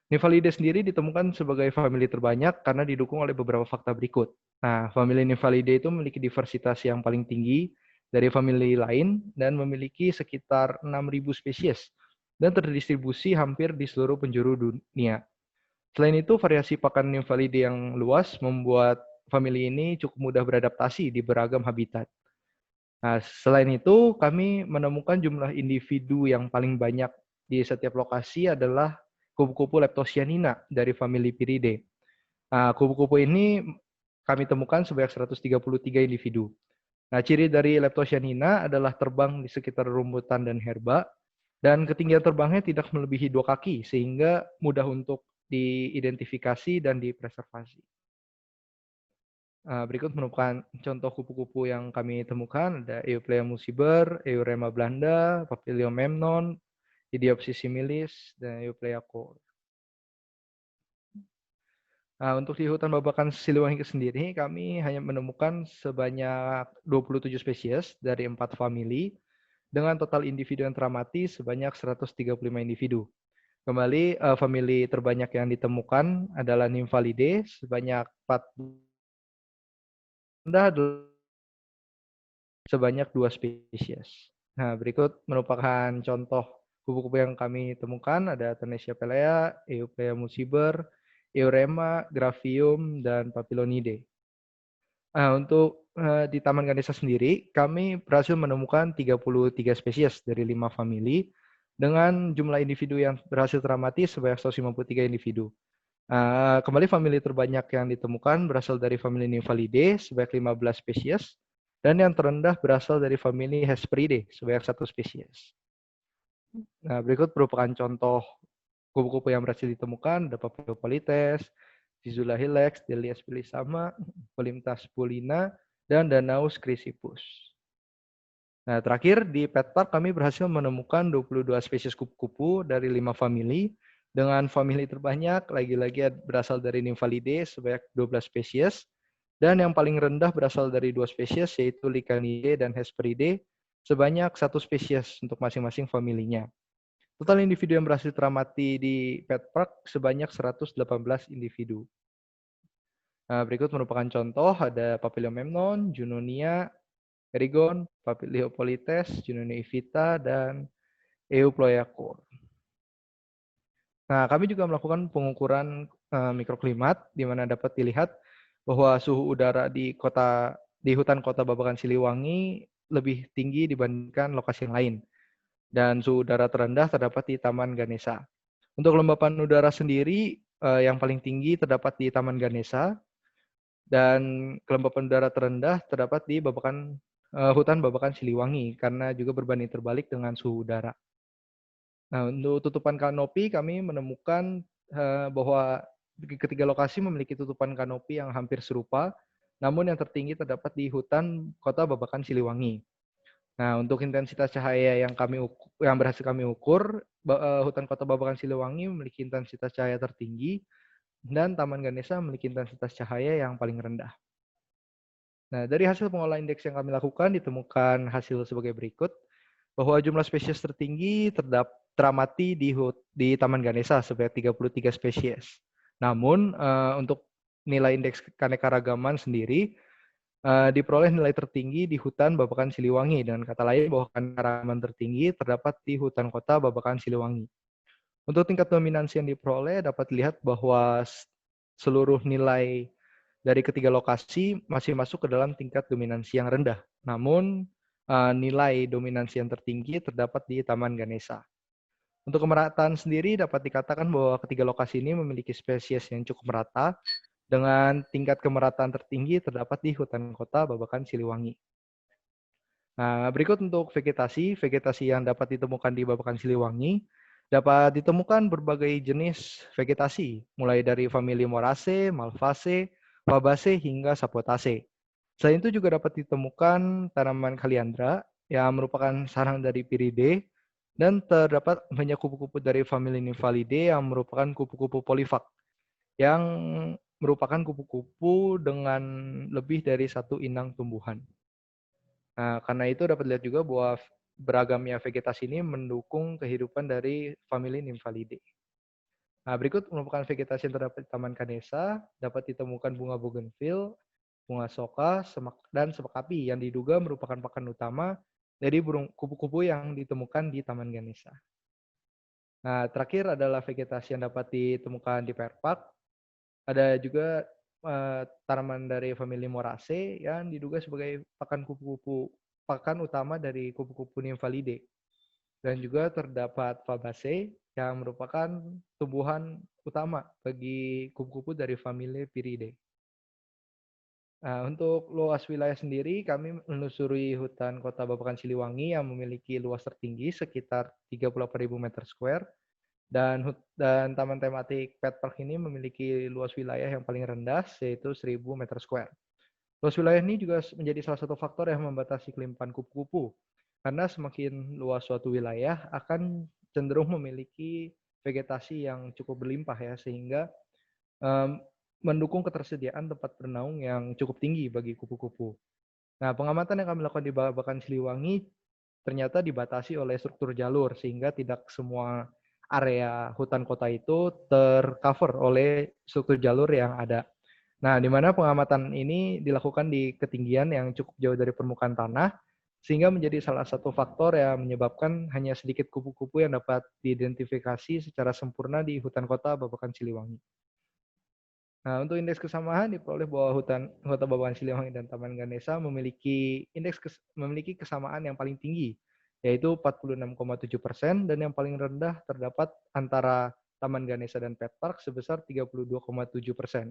Nymphalidae sendiri ditemukan sebagai famili terbanyak karena didukung oleh beberapa fakta berikut. Nah, famili Nymphalidae itu memiliki diversitas yang paling tinggi dari famili lain dan memiliki sekitar 6.000 spesies dan terdistribusi hampir di seluruh penjuru dunia. Selain itu, variasi pakan Nymphalidae yang luas membuat famili ini cukup mudah beradaptasi di beragam habitat. Nah, selain itu, kami menemukan jumlah individu yang paling banyak di setiap lokasi adalah kupu-kupu Leptocyanina dari famili Piridae. Nah, kupu-kupu ini kami temukan sebanyak 133 individu. Nah, ciri dari Leptocyanina adalah terbang di sekitar rumputan dan herba, dan ketinggian terbangnya tidak melebihi 2 kaki, sehingga mudah untuk diidentifikasi dan dipreservasi. Berikut merupakan contoh kupu-kupu yang kami temukan, ada Euplea musiber, Eurema blanda, Papilium memnon, Idiopsis similis, dan Euplea cor. Nah, untuk di hutan Babakan Siliwangi sendiri, kami hanya menemukan sebanyak 27 spesies dari 4 famili, dengan total individu yang teramati sebanyak 135 individu. Kembali, famili terbanyak yang ditemukan adalah Nymphalidae sebanyak 4 spesies. Nah, berikut merupakan contoh kupu-kupu yang kami temukan, ada Thanesia pelea, Euplea musiber, Eurema, Graphium, dan Papilonidae. Untuk di Taman Ganesha sendiri, kami berhasil menemukan 33 spesies dari 5 famili dengan jumlah individu yang berhasil teramati sebanyak 153 individu. Kembali famili terbanyak yang ditemukan berasal dari famili Nymphalidae sebanyak 15 spesies, dan yang terendah berasal dari famili Hesperidae sebanyak 1 spesies. Nah, berikut merupakan contoh kupu-kupu yang berhasil ditemukan, ada Papiliopolites, Zizula hilex, Delia spilisama, Polymtas pulina, dan Danaus chrysippus. Nah, terakhir di Pet Park kami berhasil menemukan 22 spesies kupu-kupu dari 5 famili, dengan famili terbanyak lagi-lagi berasal dari Nymphalidae sebanyak 12 spesies, dan yang paling rendah berasal dari 2 spesies yaitu Licanidae dan Hesperidae sebanyak 1 spesies untuk masing-masing familinya. Total individu yang berhasil teramati di Pet Park sebanyak 118 individu. Berikut merupakan contoh, ada Papiliomemnon, Junonia, Erigon, Papiliopolites, Junonia ivita, dan Euploiacor. Nah, kami juga melakukan pengukuran mikroklimat, di mana dapat dilihat bahwa suhu udara di hutan kota Babakan Siliwangi lebih tinggi dibandingkan lokasi yang lain. Dan suhu udara terendah terdapat di Taman Ganesha. Untuk kelembapan udara sendiri, yang paling tinggi terdapat di Taman Ganesha, dan kelembapan udara terendah terdapat di hutan Babakan Siliwangi, karena juga berbanding terbalik dengan suhu udara. Nah, untuk tutupan kanopi, kami menemukan bahwa ketiga lokasi memiliki tutupan kanopi yang hampir serupa, namun yang tertinggi terdapat di hutan kota Babakan Siliwangi. Nah, untuk intensitas cahaya yang berhasil kami ukur, hutan kota Babakan Siliwangi memiliki intensitas cahaya tertinggi, dan Taman Ganesha memiliki intensitas cahaya yang paling rendah. Nah, dari hasil pengolahan indeks yang kami lakukan, ditemukan hasil sebagai berikut, bahwa jumlah spesies tertinggi teramati di Taman Ganesha sebanyak 33 spesies. Namun, untuk nilai indeks keanekaragaman sendiri, diperoleh nilai tertinggi di hutan Babakan Siliwangi. Dengan kata lain, bahwa keanekaragaman tertinggi terdapat di hutan kota Babakan Siliwangi. Untuk tingkat dominansi yang diperoleh, dapat dilihat bahwa seluruh nilai dari ketiga lokasi masih masuk ke dalam tingkat dominansi yang rendah. Namun, nilai dominansi yang tertinggi terdapat di Taman Ganesha. Untuk kemerataan sendiri dapat dikatakan bahwa ketiga lokasi ini memiliki spesies yang cukup merata, dengan tingkat kemerataan tertinggi terdapat di hutan kota Babakan Siliwangi. Nah, berikut untuk vegetasi yang dapat ditemukan di Babakan Siliwangi, dapat ditemukan berbagai jenis vegetasi, mulai dari famili Moraceae, Malvaceae, Fabaceae, hingga Sapotaceae. Selain itu juga dapat ditemukan tanaman Kaliandra yang merupakan sarang dari Piridae, dan terdapat banyak kupu-kupu dari famili Nymphalidae yang merupakan kupu-kupu polifag, yang merupakan kupu-kupu dengan lebih dari 1 inang tumbuhan. Nah, karena itu dapat dilihat juga bahwa beragamnya vegetasi ini mendukung kehidupan dari famili Nymphalidae. Nah, berikut merupakan vegetasi yang terdapat di Taman Ganesha, dapat ditemukan bunga bougainville, bunga soka, dan semak api yang diduga merupakan pakan utama dari burung kupu-kupu yang ditemukan di Taman Ganesha. Nah, terakhir adalah vegetasi yang dapat ditemukan di Pet Park. Ada juga tanaman dari famili Moraceae yang diduga sebagai pakan utama dari kupu-kupu Nymphalidae. Dan juga terdapat Fabaceae yang merupakan tumbuhan utama bagi kupu-kupu dari famili Piridae. Nah, untuk luas wilayah sendiri, kami menelusuri hutan kota Babakan Siliwangi yang memiliki luas tertinggi sekitar 38.000 meter square, dan taman tematik Pet Park ini memiliki luas wilayah yang paling rendah, yaitu 1.000 meter square. Luas wilayah ini juga menjadi salah satu faktor yang membatasi kelimpahan kupu-kupu, karena semakin luas suatu wilayah akan cenderung memiliki vegetasi yang cukup berlimpah ya, sehingga mendukung ketersediaan tempat bernaung yang cukup tinggi bagi kupu-kupu. Nah, pengamatan yang kami lakukan di Babakan Siliwangi ternyata dibatasi oleh struktur jalur, sehingga tidak semua area hutan kota itu tercover oleh struktur jalur yang ada. Nah, di mana pengamatan ini dilakukan di ketinggian yang cukup jauh dari permukaan tanah, sehingga menjadi salah satu faktor yang menyebabkan hanya sedikit kupu-kupu yang dapat diidentifikasi secara sempurna di hutan kota Babakan Siliwangi. Nah, untuk indeks kesamaan diperoleh bahwa Kota Babakan Siliwangi dan Taman Ganesa memiliki kesamaan yang paling tinggi, yaitu 46,7%, dan yang paling rendah terdapat antara Taman Ganesa dan Pet Park sebesar 32,7%.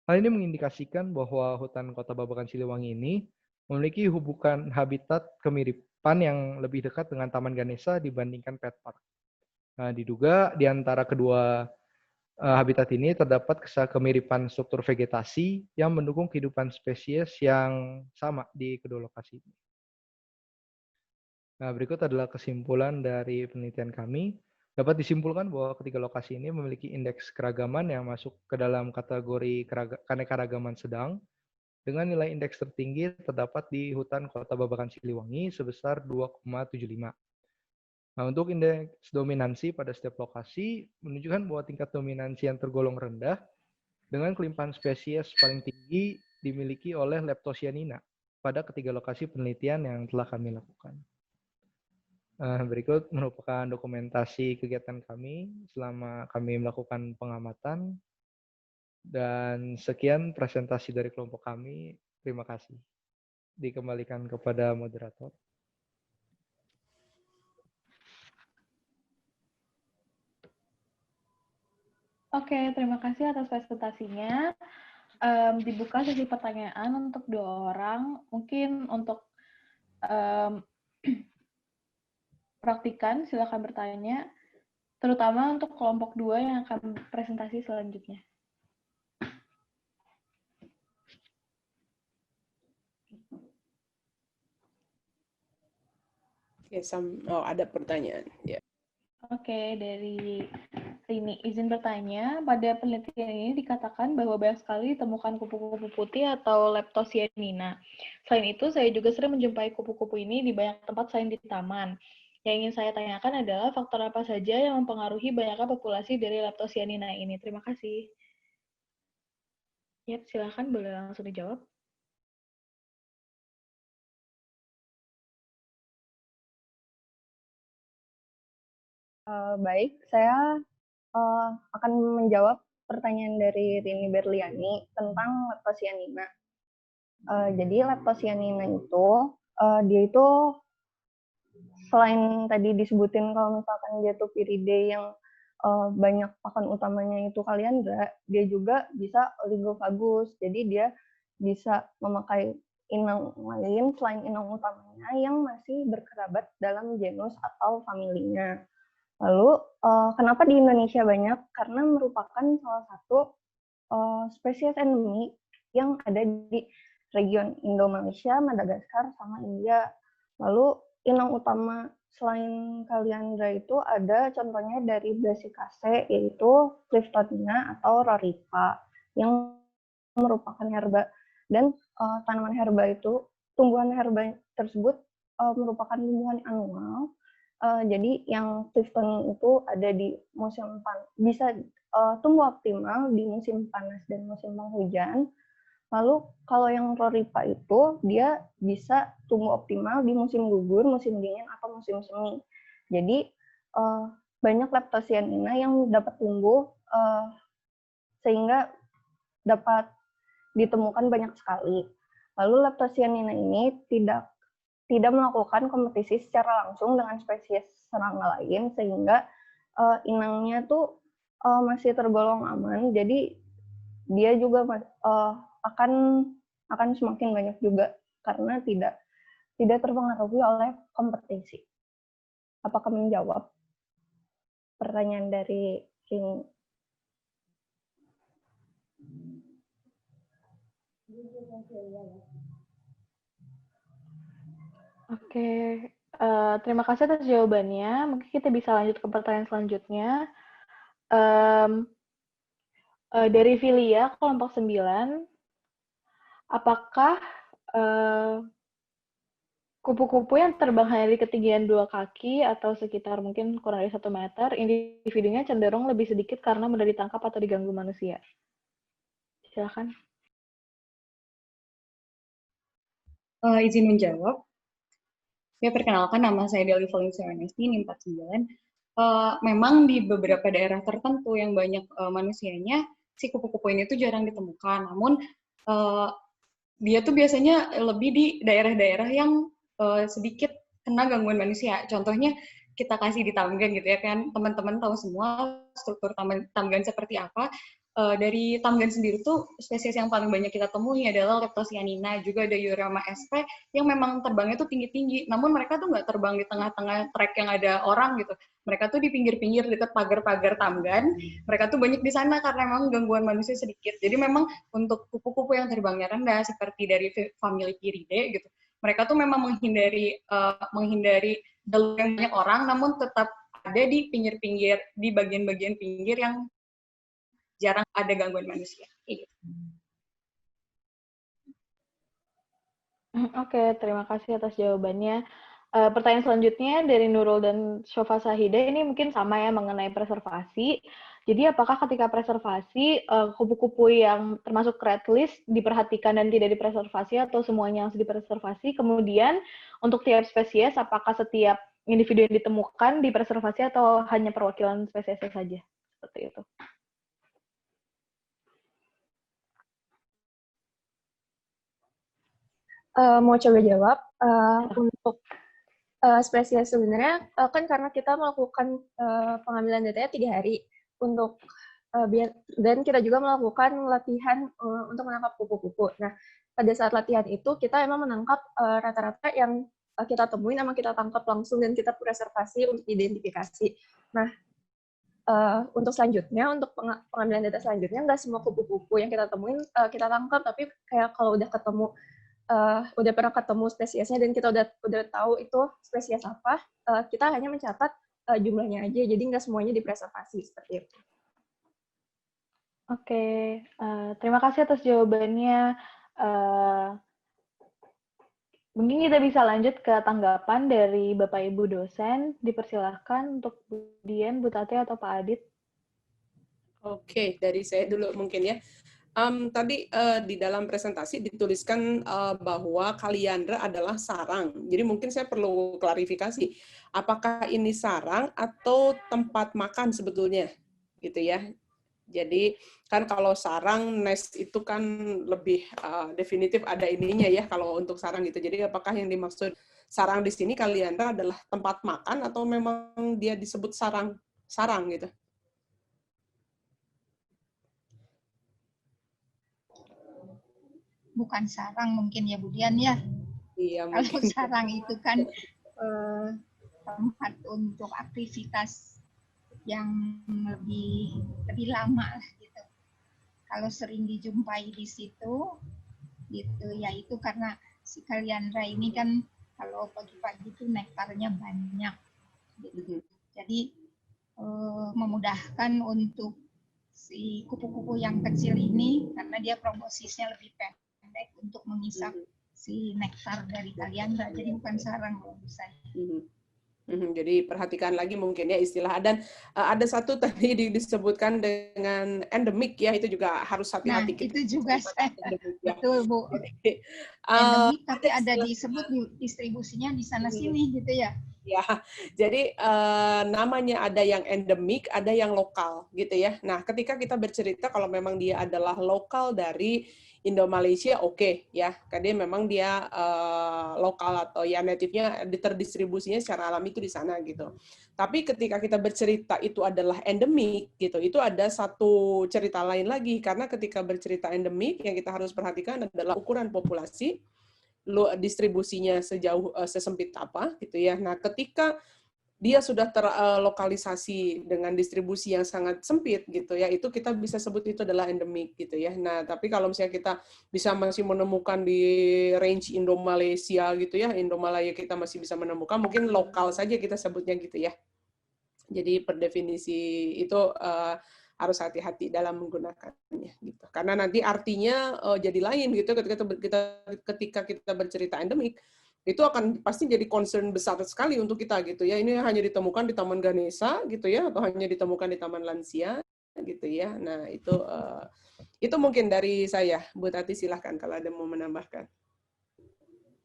Hal ini mengindikasikan bahwa hutan Kota Babakan Siliwangi ini memiliki hubungan habitat kemiripan yang lebih dekat dengan Taman Ganesa dibandingkan Pet Park. Nah, diduga di antara kedua habitat ini terdapat kemiripan struktur vegetasi yang mendukung kehidupan spesies yang sama di kedua lokasi ini. Nah, berikut adalah kesimpulan dari penelitian kami. Dapat disimpulkan bahwa ketiga lokasi ini memiliki indeks keragaman yang masuk ke dalam kategori keanekaragaman sedang, dengan nilai indeks tertinggi terdapat di hutan Kota Babakan Siliwangi sebesar 2,75. Nah, untuk indeks dominansi pada setiap lokasi menunjukkan bahwa tingkat dominansi yang tergolong rendah dengan kelimpahan spesies paling tinggi dimiliki oleh Leptocyanina pada ketiga lokasi penelitian yang telah kami lakukan. Berikut merupakan dokumentasi kegiatan kami selama kami melakukan pengamatan. Dan sekian presentasi dari kelompok kami. Terima kasih. Dikembalikan kepada moderator. Oke, terima kasih atas presentasinya. Dibuka sesi pertanyaan untuk 2 orang. Mungkin untuk praktikan, silakan bertanya. Terutama untuk kelompok 2 yang akan presentasi selanjutnya. Oke, ada pertanyaan. Ya. Oke, dari Rini, izin bertanya, pada penelitian ini dikatakan bahwa banyak sekali ditemukan kupu-kupu putih atau Leptocyanina. Selain itu, saya juga sering menjumpai kupu-kupu ini di banyak tempat selain di taman. Yang ingin saya tanyakan adalah faktor apa saja yang mempengaruhi banyaknya populasi dari Leptocyanina ini. Terima kasih. Yap, silakan boleh langsung dijawab. Baik, saya akan menjawab pertanyaan dari Rini Berliani tentang Leptocyanina. Jadi Leptocyanina itu, dia itu selain tadi disebutin kalau misalkan dia tuh Piridae yang banyak pakan utamanya itu kaliandra, dia juga bisa oligofagus. Jadi dia bisa memakai inang lain selain inang utamanya yang masih berkerabat dalam genus atau familinya. Lalu, kenapa di Indonesia banyak? Karena merupakan salah satu spesies endemik yang ada di region Indo-Malaysia, Madagaskar, sama India. Lalu, inang utama selain kaliandra itu ada contohnya dari Brassicaceae, yaitu Cliftonina atau Roripa, yang merupakan herba. Dan tanaman herba itu, tumbuhan herba tersebut merupakan tumbuhan anual. Jadi yang Clifton itu ada di musim bisa tumbuh optimal di musim panas dan musim penghujan. Lalu kalau yang Roripa itu dia bisa tumbuh optimal di musim gugur, musim dingin atau musim semi. Jadi banyak Leptocyanina yang dapat tumbuh sehingga dapat ditemukan banyak sekali. Lalu Leptocyanina ini tidak melakukan kompetisi secara langsung dengan spesies serangga lain, sehingga inangnya tuh masih tergolong aman. Jadi dia juga akan semakin banyak juga karena tidak terpengaruhi oleh kompetisi. Apakah menjawab pertanyaan dari Rini? Oke, terima kasih atas jawabannya. Mungkin kita bisa lanjut ke pertanyaan selanjutnya. Dari Filia, kelompok 9, apakah kupu-kupu yang terbang hanya di ketinggian 2 kaki atau sekitar mungkin kurang dari 1 meter, individunya cenderung lebih sedikit karena mudah ditangkap atau diganggu manusia? Silakan. Izin menjawab. Ya, perkenalkan, nama saya Deli Valencia Ernesti, NIM 49. Memang di beberapa daerah tertentu yang banyak manusianya, si kupu-kupu ini tuh jarang ditemukan. Namun dia tuh biasanya lebih di daerah-daerah yang sedikit kena gangguan manusia. Contohnya kita kasih di Tamgan gitu ya kan, teman-teman tahu semua struktur Tamgan seperti apa. Dari Tamgan sendiri tuh spesies yang paling banyak kita temui adalah Leptosianina, juga ada Eurama sp yang memang terbangnya tuh tinggi-tinggi. Namun mereka tuh nggak terbang di tengah-tengah trek yang ada orang gitu. Mereka tuh di pinggir-pinggir dekat pagar-pagar Tamgan. Mereka tuh banyak di sana karena memang gangguan manusia sedikit. Jadi memang untuk kupu-kupu yang terbangnya rendah seperti dari famili Piridae gitu, mereka tuh memang menghindari jalur yang banyak orang, namun tetap ada di pinggir-pinggir, di bagian-bagian pinggir yang jarang ada gangguan manusia. Oke, terima kasih atas jawabannya. Pertanyaan selanjutnya dari Nurul dan Shofa Sahida, ini mungkin sama ya mengenai preservasi. Jadi apakah ketika preservasi, kupu-kupu yang termasuk red list diperhatikan dan tidak dipreservasi atau semuanya harus dipreservasi? Kemudian untuk tiap spesies, apakah setiap individu yang ditemukan dipreservasi atau hanya perwakilan spesiesnya saja? Seperti itu. Mau coba jawab. Untuk spesies sebenarnya kan karena kita melakukan pengambilan datanya 3 hari untuk dan kita juga melakukan latihan untuk menangkap kupu-kupu. Nah, pada saat latihan itu kita emang menangkap rata-rata yang kita temuin sama kita tangkap langsung dan kita preservasi untuk identifikasi. Nah, untuk selanjutnya, untuk pengambilan data selanjutnya, nggak semua kupu-kupu yang kita temuin kita tangkap, tapi kayak kalau udah ketemu udah pernah ketemu spesiesnya dan kita udah tahu itu spesies apa, kita hanya mencatat jumlahnya aja, jadi nggak semuanya dipreservasi seperti itu. Oke, terima kasih atas jawabannya. Mungkin kita bisa lanjut ke tanggapan dari Bapak Ibu dosen. Dipersilahkan untuk Bu Dian, Bu Tati, atau Pak Adit. Oke, dari saya dulu mungkin ya. Tadi di dalam presentasi dituliskan bahwa kaliandra adalah sarang. Jadi mungkin saya perlu klarifikasi. Apakah ini sarang atau tempat makan sebetulnya? Gitu ya. Jadi kan kalau sarang nest itu kan lebih definitif ada ininya ya kalau untuk sarang gitu. Jadi apakah yang dimaksud sarang di sini kaliandra adalah tempat makan atau memang dia disebut sarang gitu? Bukan sarang mungkin ya Bu Dian ya. Iya, kalau sarang itu kan tempat untuk aktivitas yang lebih lama lah gitu. Kalau sering dijumpai di situ, gitu ya itu karena si kaliandra ini kan kalau pagi-pagi itu nektarnya banyak, gitu. Jadi memudahkan untuk si kupu-kupu yang kecil ini karena dia proboscisnya lebih pendek untuk mengisap si nektar dari kaliandra. Jadi bukan sarang menurut saya. Jadi perhatikan lagi mungkin ya istilah. Dan ada satu tadi disebutkan dengan endemik ya, itu juga harus hati-hati. Nah, itu juga betul Bu. Endemik tapi ada disebut distribusinya di sana-sini gitu ya. Ya, jadi namanya ada yang endemik, ada yang lokal gitu ya. Nah, ketika kita bercerita kalau memang dia adalah lokal dari Indo-Malaysia, oke ya, karena memang dia lokal atau ya native-nya terdistribusinya secara alami itu di sana gitu. Tapi ketika kita bercerita itu adalah endemik gitu, itu ada satu cerita lain lagi karena ketika bercerita endemik yang kita harus perhatikan adalah ukuran populasi, distribusinya sejauh sesempit apa gitu ya. Nah, ketika dia sudah terlokalisasi dengan distribusi yang sangat sempit gitu ya, itu kita bisa sebut itu adalah endemik gitu ya. Nah, tapi kalau misalnya kita bisa masih menemukan di range Indo-Malaysia gitu ya, Indo-Malaya kita masih bisa menemukan, mungkin lokal saja kita sebutnya gitu ya. Jadi per definisi itu harus hati-hati dalam menggunakannya gitu. Karena nanti artinya jadi lain gitu ketika kita bercerita endemik. Itu akan pasti jadi concern besar sekali untuk kita gitu ya. Ini hanya ditemukan di Taman Ganesha gitu ya, atau hanya ditemukan di Taman Lansia gitu ya. Nah, itu mungkin dari saya. Bu Tati silahkan kalau ada mau menambahkan.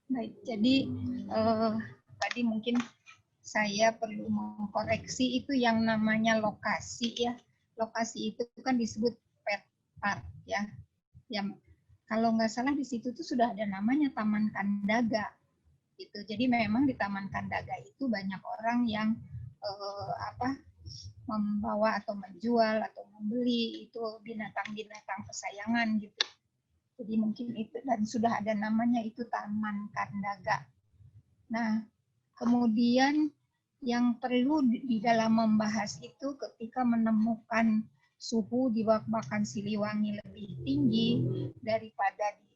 Baik, jadi tadi mungkin saya perlu mengkoreksi itu yang namanya lokasi ya. Lokasi itu kan disebut Pak, ya. Yang kalau nggak salah di situ tuh sudah ada namanya Taman Kandaga. Gitu. Jadi memang di Taman Kandaga itu banyak orang yang membawa atau menjual atau membeli itu binatang-binatang kesayangan gitu. Jadi mungkin itu, dan sudah ada namanya itu Taman Kandaga. Nah, kemudian yang perlu di dalam membahas itu ketika menemukan suhu di Bak-Bakan Siliwangi lebih tinggi daripada di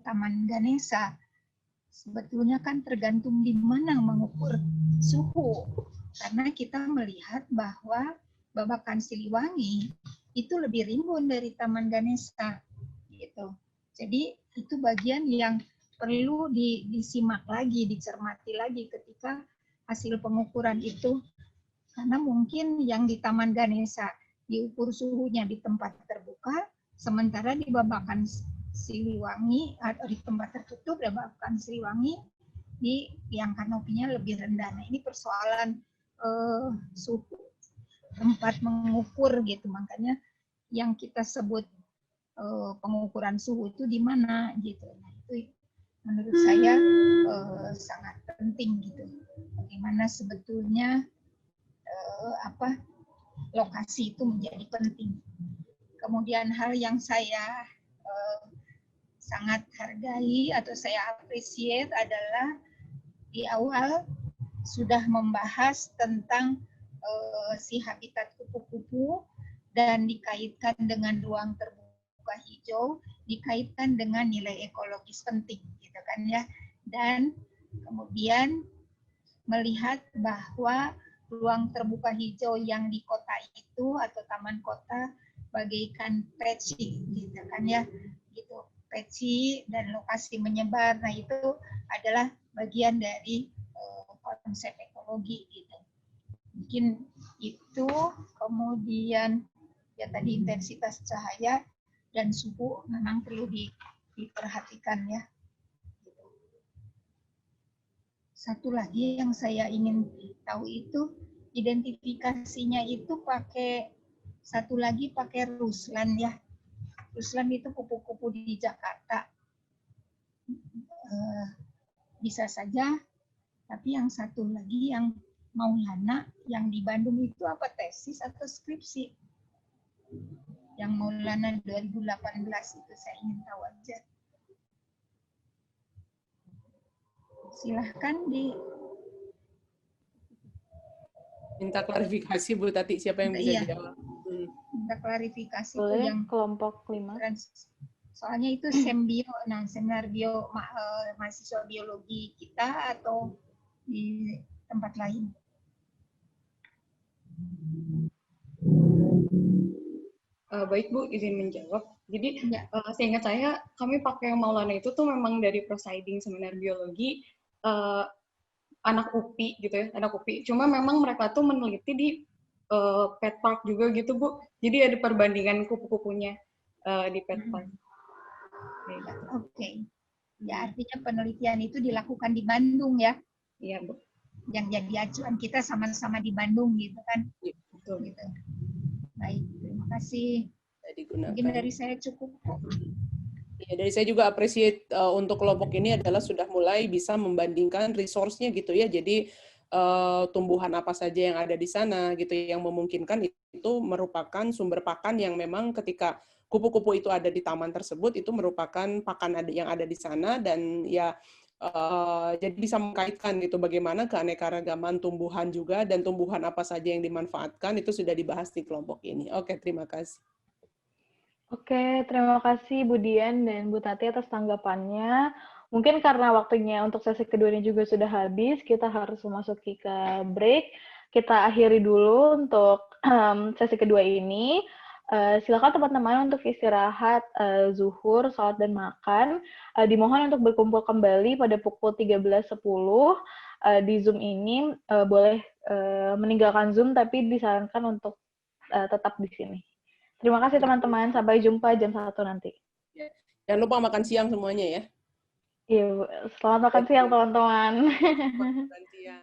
Taman Ganesha, sebetulnya kan tergantung di mana mengukur suhu. Karena kita melihat bahwa Babakan Siliwangi itu lebih rimbun dari Taman Ganesha. Gitu. Jadi itu bagian yang perlu disimak lagi, dicermati lagi ketika hasil pengukuran itu. Karena mungkin yang di Taman Ganesha diukur suhunya di tempat terbuka, sementara di Babakan Siliwangi atau di tempat tertutup di Babakan Siliwangi yang kanopinya lebih rendah. Nah, ini persoalan suhu tempat mengukur gitu, makanya yang kita sebut pengukuran suhu itu di mana gitu. Nah, itu menurut saya sangat penting gitu. Bagaimana sebetulnya lokasi itu menjadi penting. Kemudian hal yang saya sangat hargai atau saya appreciate adalah di awal sudah membahas tentang si habitat kupu-kupu dan dikaitkan dengan ruang terbuka hijau, dikaitkan dengan nilai ekologis penting, gitu kan ya. Dan kemudian melihat bahwa ruang terbuka hijau yang di kota itu atau taman kota bagaikan peci, gitu kan ya, gitu, peci dan lokasi menyebar. Nah, itu adalah bagian dari konsep ekologi gitu. Mungkin itu, kemudian ya tadi intensitas cahaya dan suhu memang perlu diperhatikan ya. Satu lagi yang saya ingin tahu itu identifikasinya itu pakai Ruslan ya. Ruslan itu kupu-kupu di Jakarta. Bisa saja, tapi yang satu lagi yang Maulana yang di Bandung itu apa, tesis atau skripsi? Yang Maulana 2018 itu saya ingin tahu aja. Silahkan minta klarifikasi Bu Tati, siapa yang bisa dijawab? Minta klarifikasi boleh, itu yang kelompok 5. Soalnya itu sembio, nah seminar mahasiswa biologi kita atau di tempat lain. Baik Bu, izin menjawab. Jadi seingat saya kami pakai Maulana itu tuh memang dari prosiding seminar biologi anak UPI gitu ya, anak UPI. Cuma memang mereka tuh meneliti di pet park juga gitu Bu. Jadi ada perbandingan kupu-kupunya di pet park. Oke. Ya, artinya penelitian itu dilakukan di Bandung ya? Iya Bu. Yang jadi acuan kita sama-sama di Bandung gitu kan? Betul. Gitu. Baik, terima kasih. Mungkin dari saya cukup. Ya, dari saya juga appreciate untuk kelompok ini adalah sudah mulai bisa membandingkan resource-nya gitu ya. Jadi tumbuhan apa saja yang ada di sana gitu yang memungkinkan itu merupakan sumber pakan yang memang ketika kupu-kupu itu ada di taman tersebut itu merupakan pakan yang ada di sana dan ya jadi bisa mengkaitkan gitu bagaimana keanekaragaman tumbuhan juga dan tumbuhan apa saja yang dimanfaatkan itu sudah dibahas di kelompok ini. Oke, terima kasih. Oke, terima kasih Bu Dian dan Bu Tati atas tanggapannya. Mungkin karena waktunya untuk sesi kedua ini juga sudah habis, kita harus memasuki ke break. Kita akhiri dulu untuk sesi kedua ini. Silakan teman-teman untuk istirahat, zuhur, salat, dan makan. Dimohon untuk berkumpul kembali pada pukul 13.10 di Zoom ini. Boleh meninggalkan Zoom, tapi disarankan untuk tetap di sini. Terima kasih teman-teman. Sampai jumpa jam 1 nanti. Jangan lupa makan siang semuanya ya. Iya, selamat makan siang teman-teman.